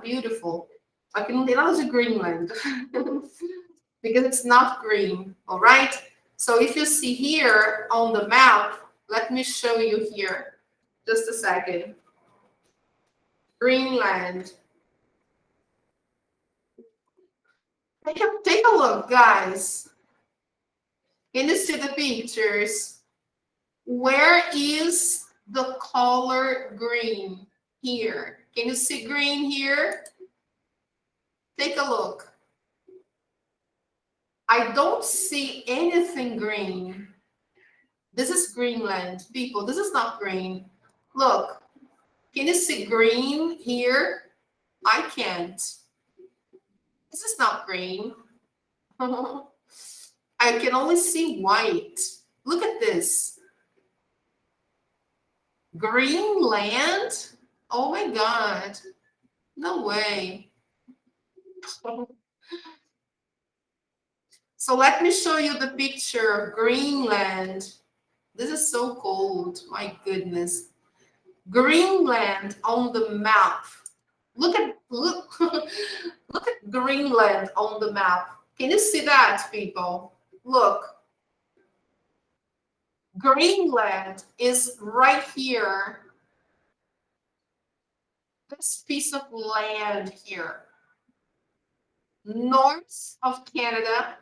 beautiful. Só que não tem nada de Greenland. Because it's not green, all right? So if you see here on the map, let me show you here. Just a second. Greenland. Take a look, guys. Can you see the pictures? Where is the color green? Here. Can you see green here? Take a look. I don't see anything green. This is Greenland, people. This is not green. Look, can you see green here? I can't. This is not green. I can only see white. Look at this. Greenland? Oh my God. No way. So let me show you the picture of Greenland. This is so cold. My goodness. Greenland on the map. Look at Greenland on the map. Can you see that, people? Look. Greenland is right here. This piece of land here. North of Canada,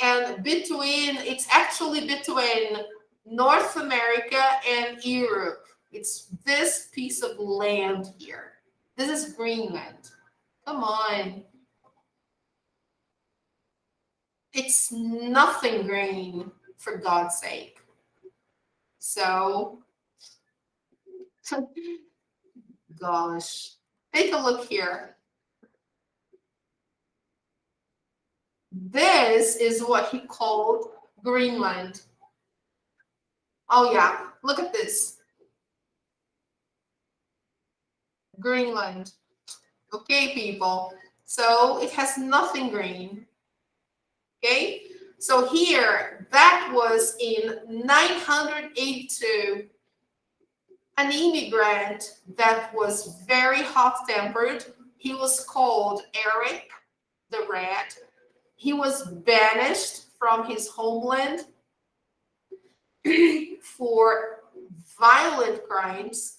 and it's actually between North America and Europe. It's this piece of land here. This is Greenland. Come on. It's nothing green, for God's sake. So, gosh, take a look here. This is what he called Greenland. Oh yeah, look at this. Greenland. Okay, people. So it has nothing green. Okay, so here, that was in 982. An immigrant that was very hot-tempered. He was called Eric the Red. He was banished from his homeland for violent crimes.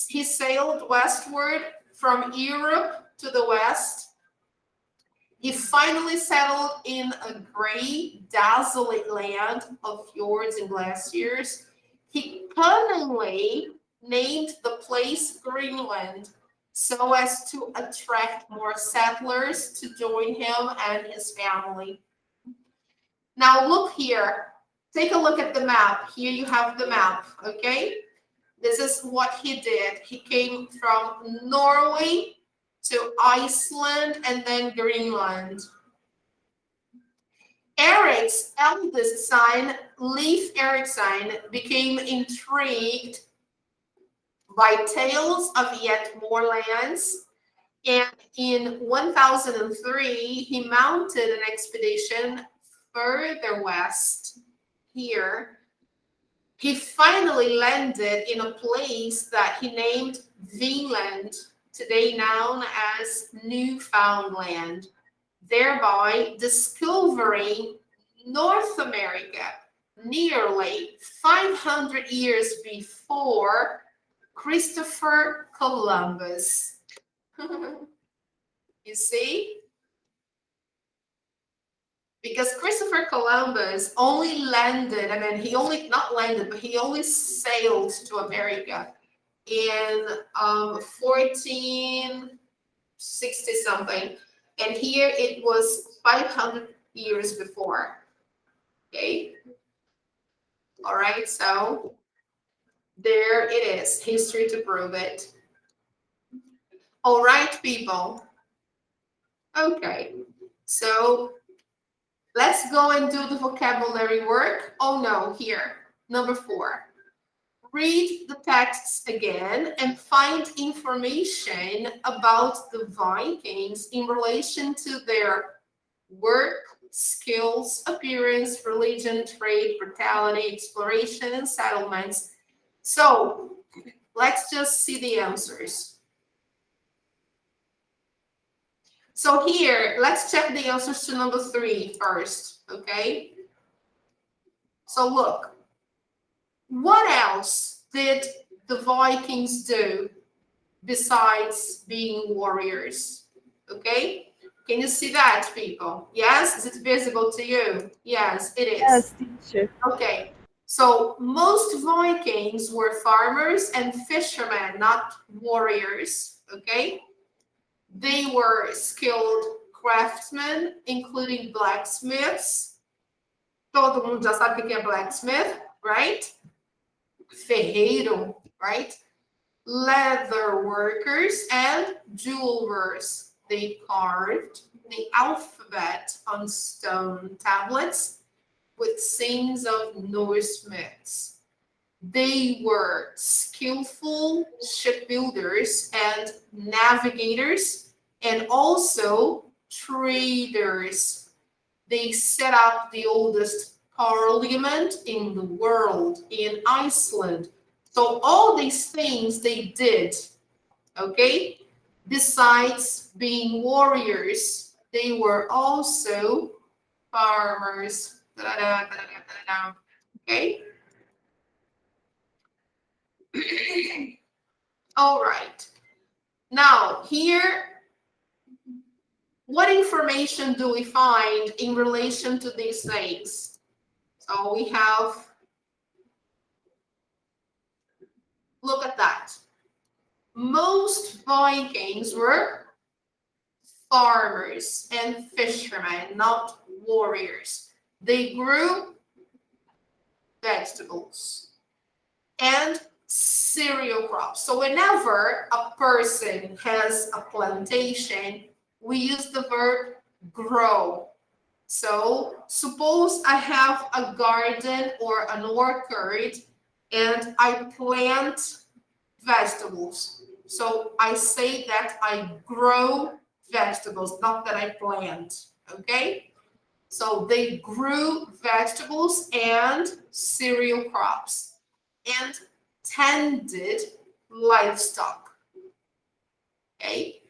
He sailed westward from Europe to the west. He finally settled in a gray, desolate land of fjords and glaciers. He cunningly named the place Greenland so as to attract more settlers to join him and his family. Now look here. Take a look at the map. Here you have the map, okay? This is what he did. He came from Norway to Iceland and then Greenland. Eric's eldest son, Leif Erikson, became intrigued by tales of yet more lands, and in 1003 he mounted an expedition further west here. He finally landed in a place that he named Vinland, today known as Newfoundland, thereby discovering North America nearly 500 years before Christopher Columbus. You see? Because Christopher Columbus only landed, he only sailed to America in 1460 something. And here it was 500 years before. Okay. All right. So there it is. History to prove it. All right, people. Okay. So let's go and do the vocabulary work. Oh no, here. Number 4. Read the texts again and find information about the Vikings in relation to their work, skills, appearance, religion, trade, brutality, exploration, and settlements. So let's just see the answers. So here, let's check the answers to number 3 first, okay? So look. What else did the Vikings do besides being warriors? Okay, can you see that, people? Yes, is it visible to you? Yes, it is. Yes, teacher. Okay, so most Vikings were farmers and fishermen, not warriors, okay? They were skilled craftsmen, including blacksmiths. Todo mundo já sabe o que é blacksmith, right? Ferreiro, right? Leather workers and jewelers. They carved the alphabet on stone tablets with scenes of Norse myths. They were skillful shipbuilders and navigators, and also traders. They set up the oldest parliament in the world in Iceland. So all these things they did, okay? Besides being warriors, they were also farmers. Okay? All right. Now, here, what information do we find in relation to these things? So we have, look at that. Most Vikings were farmers and fishermen, not warriors. They grew vegetables and cereal crops. So whenever a person has a plantation, we use the verb grow. So suppose I have a garden or an orchard and I plant vegetables. So I say that I grow vegetables, not that I plant, okay? So they grew vegetables and cereal crops and tended livestock, okay?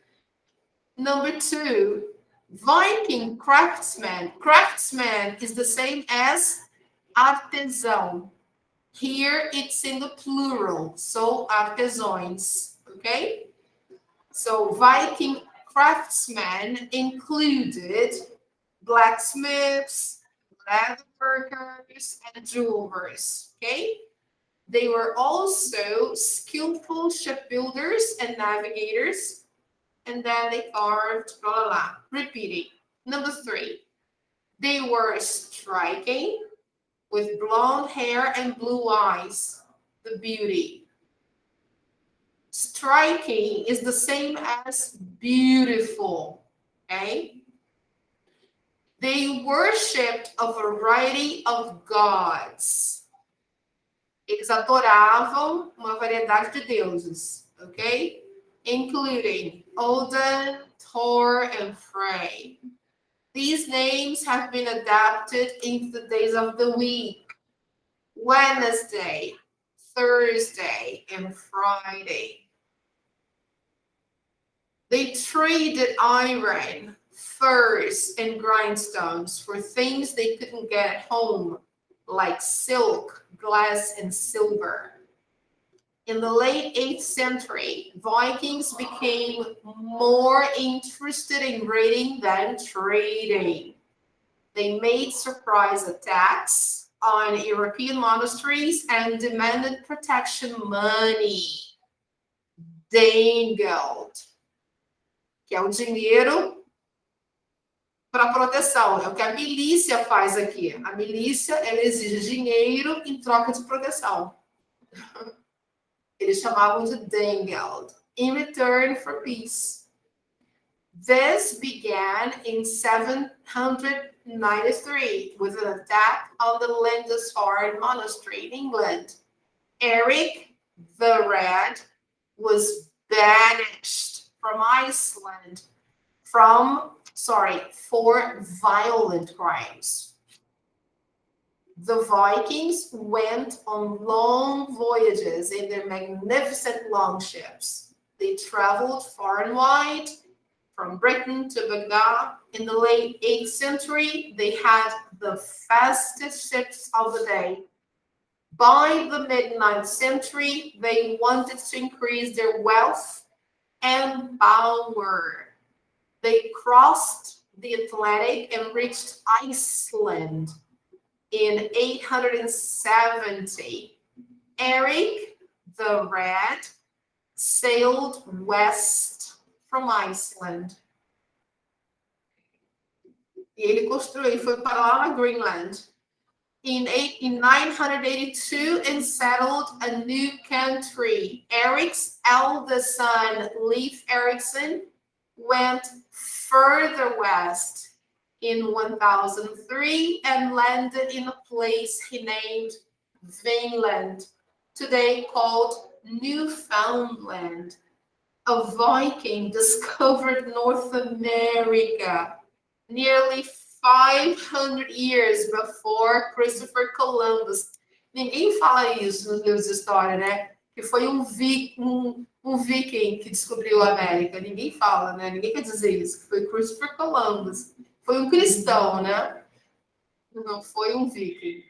Number 2, Viking craftsman. Craftsman is the same as artesão. Here it's in the plural, so artesãos, okay? So Viking craftsmen included blacksmiths, leather workers, and jewelers, okay? They were also skillful shipbuilders and navigators, and then they carved, blah, blah, blah. Repeating. Number 3, they were striking with blonde hair and blue eyes, the beauty. Striking is the same as beautiful, okay? They worshipped a variety of gods. Eles adoravam uma variedade de deuses, okay? Including Odin, Thor, and Frey. These names have been adapted into the days of the week: Wednesday, Thursday, and Friday. They traded iron, furs, and grindstones for things they couldn't get at home, like silk, glass, and silver. In the late 8th century, Vikings became more interested in raiding than trading. They made surprise attacks on European monasteries and demanded protection money, Dengeld, que é o dinheiro para proteção. É o que a milícia faz aqui. A milícia, ela exige dinheiro em troca de proteção. Eles chamavam de Dengeld, in return for peace. This began in 793 with an attack on the Lindisfarne Monastery in England. Eric the Red was banished from Iceland for violent crimes. The Vikings went on long voyages in their magnificent longships. They traveled far and wide, from Britain to Baghdad. In the late 8th century, they had the fastest ships of the day. By the mid-9th century, they wanted to increase their wealth and power. They crossed the Atlantic and reached Iceland in 870. Eric the Red sailed west from Iceland. E ele foi para lá na Greenland. In 982 and settled a new country. Eric's eldest son, Leif Erikson, went further west in 1003 and landed in a place he named Vinland. today called Newfoundland. A Viking discovered North America nearly 500 years before Christopher Columbus. Ninguém fala isso nos livros de história, né? Que foi um viking que descobriu a América. Ninguém fala, né? Ninguém quer dizer isso. Que foi Christopher Columbus. Foi um cristão, né? Não foi um viking.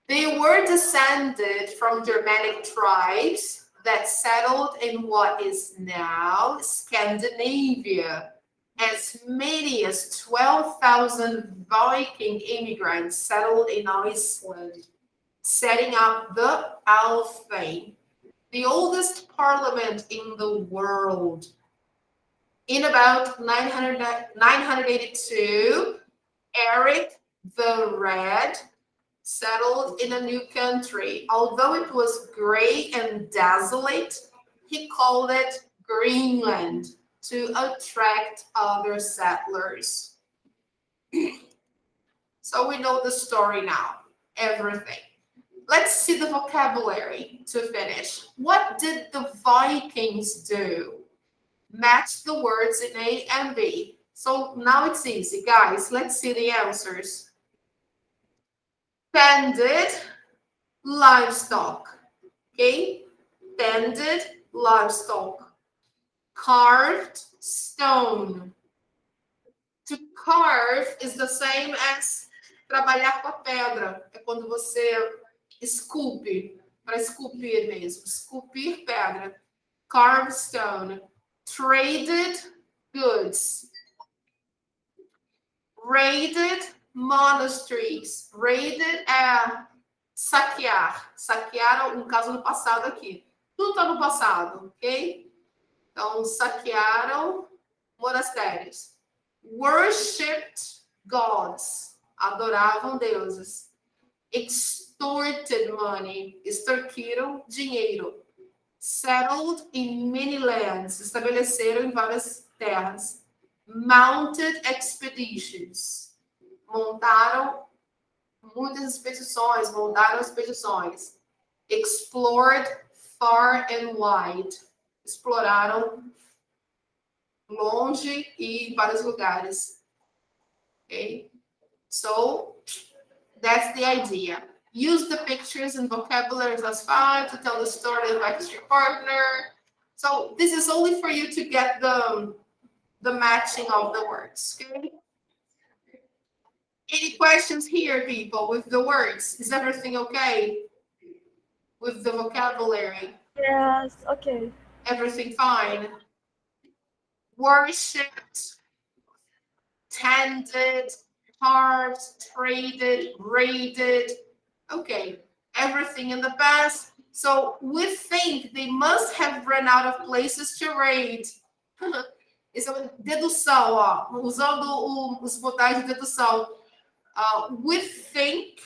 They were descended from Germanic tribes that settled in what is now Scandinavia. As many as 12,000 Viking immigrants settled in Iceland, setting up the Althing, the oldest parliament in the world. In about 982, Eric the Red settled in a new country. Although it was gray and desolate, he called it Greenland to attract other settlers. So we know the story now, everything. Let's see the vocabulary to finish. What did the Vikings do? Match the words in A and B. So now it's easy, guys. Let's see the answers. Tended livestock. Okay? Tended livestock. Carved stone. To carve is the same as trabalhar com a pedra. É quando você esculpe, para esculpir mesmo. Esculpir pedra. Carved stone. Traded goods. Raided monasteries. Raided é saquear. Saquearam, no caso, no passado aqui. Tudo está no passado, ok? Então, saquearam monastérios. Worshipped gods. Adoravam deuses. Extorted money. Extorquiram dinheiro. Settled in many lands. Estabeleceram em várias terras. Mounted expeditions. Montaram muitas expedições. Montaram expedições. Explored far and wide. Exploraram longe e em vários lugares. Okay? So, that's the idea. Use the pictures and vocabularies as 5 to tell the story of your partner. So, this is only for you to get the matching of the words. Okay? Any questions here, people, with the words? Is everything okay with the vocabulary? Yes, okay. Everything fine? Worshipped, tended, carved, traded, raided. Okay, everything in the past. So we think they must have run out of places to raid. Isso é uma dedução, ó. Usando os modais de dedução. We think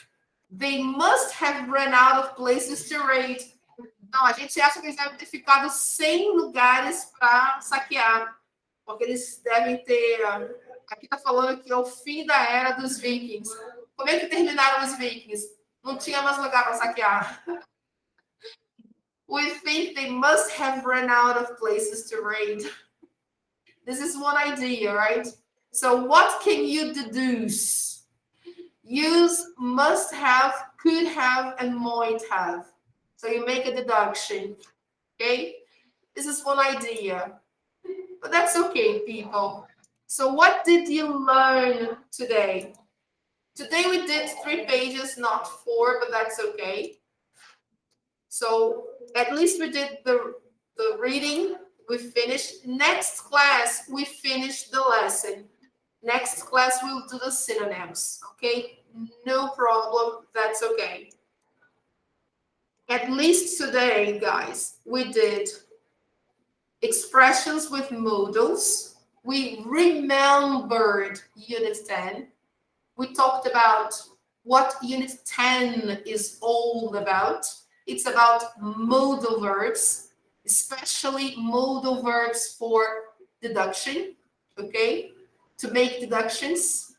they must have run out of places to raid. Não, a gente acha que eles devem ter ficado sem lugares para saquear. Porque eles devem ter... Aqui está falando que é o fim da era dos Vikings. Como é que terminaram os Vikings? Não tinha mais lugar para saquear. We think they must have run out of places to raid. This is one idea, right? So what can you deduce? Use must have, could have, and might have. So you make a deduction, okay? This is one idea. But that's okay, people. So what did you learn today? Today we did 3 pages, not 4, but that's okay. So at least we did the reading. We finished. Next class, we finish the lesson. Next class, we'll do the synonyms, okay? No problem, that's okay. At least today, guys, we did expressions with modals. We remembered Unit 10. We talked about what Unit 10 is all about. It's about modal verbs, especially modal verbs for deduction, okay? To make deductions.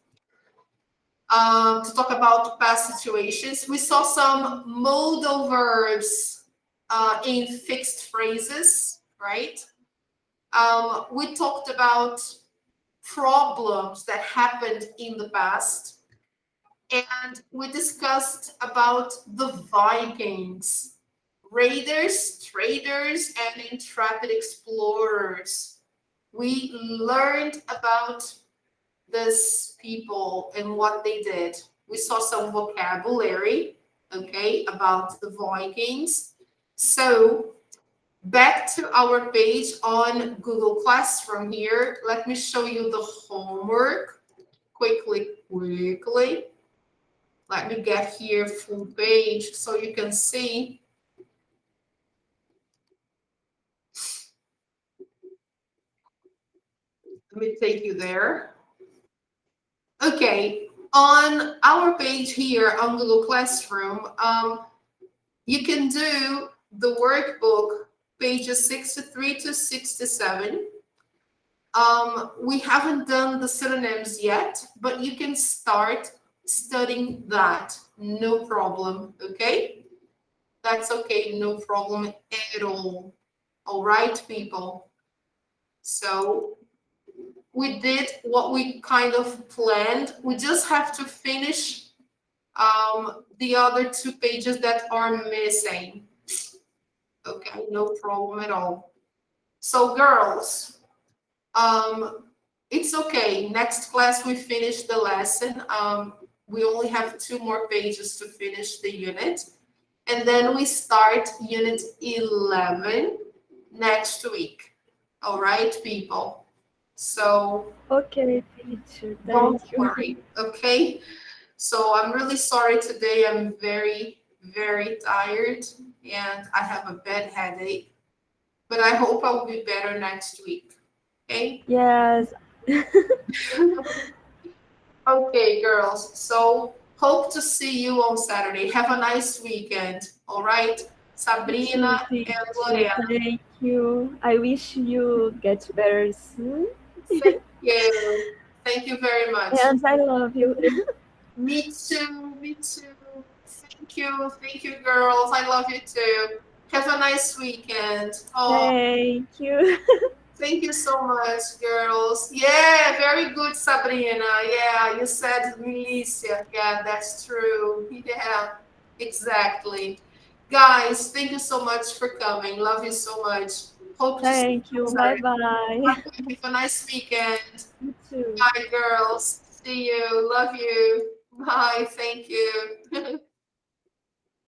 to talk about past situations. We saw some modal verbs in fixed phrases, right? We talked about problems that happened in the past. And we discussed about the Vikings, raiders, traders, and intrepid explorers. We learned about these people and what they did. We saw some vocabulary, okay, about the Vikings. So back to our page on Google Classroom here. Let me show you the homework quickly. Let me get here full page so you can see. Let me take you there. Okay, on our page here on Google Classroom, you can do the workbook pages 63 to 67. We haven't done the synonyms yet, but you can start studying that. No problem, okay? That's okay, no problem at all. All right, people. So we did what we kind of planned. We just have to finish the other 2 pages that are missing. Okay, no problem at all. So girls, it's okay. Next class we finish the lesson. We only have 2 more pages to finish the unit. And then we start unit 11 next week. All right, people. So Okay, teacher. don't Thank you. worry, okay? So I'm really sorry today. I'm very, very tired and I have a bad headache. But I hope I'll be better next week. Okay? Yes. Okay, girls. So hope to see you on Saturday. Have a nice weekend. All right? Sabrina and Lorena. Thank you. I wish you get better soon. Thank you. Thank you very much. And I love you. Me too. Me too. Thank you. Thank you, girls. I love you too. Have a nice weekend. Oh, Thank you. thank you so much, girls. Yeah, very good, Sabrina. Yeah, you said Milicia. Yeah, that's true. Yeah, exactly. Guys, thank you so much for coming. Love you so much. Hope to see Thank you. on Bye Saturday. bye. Have a nice weekend. You too. Bye, girls. See you. Love you. Bye. Thank you.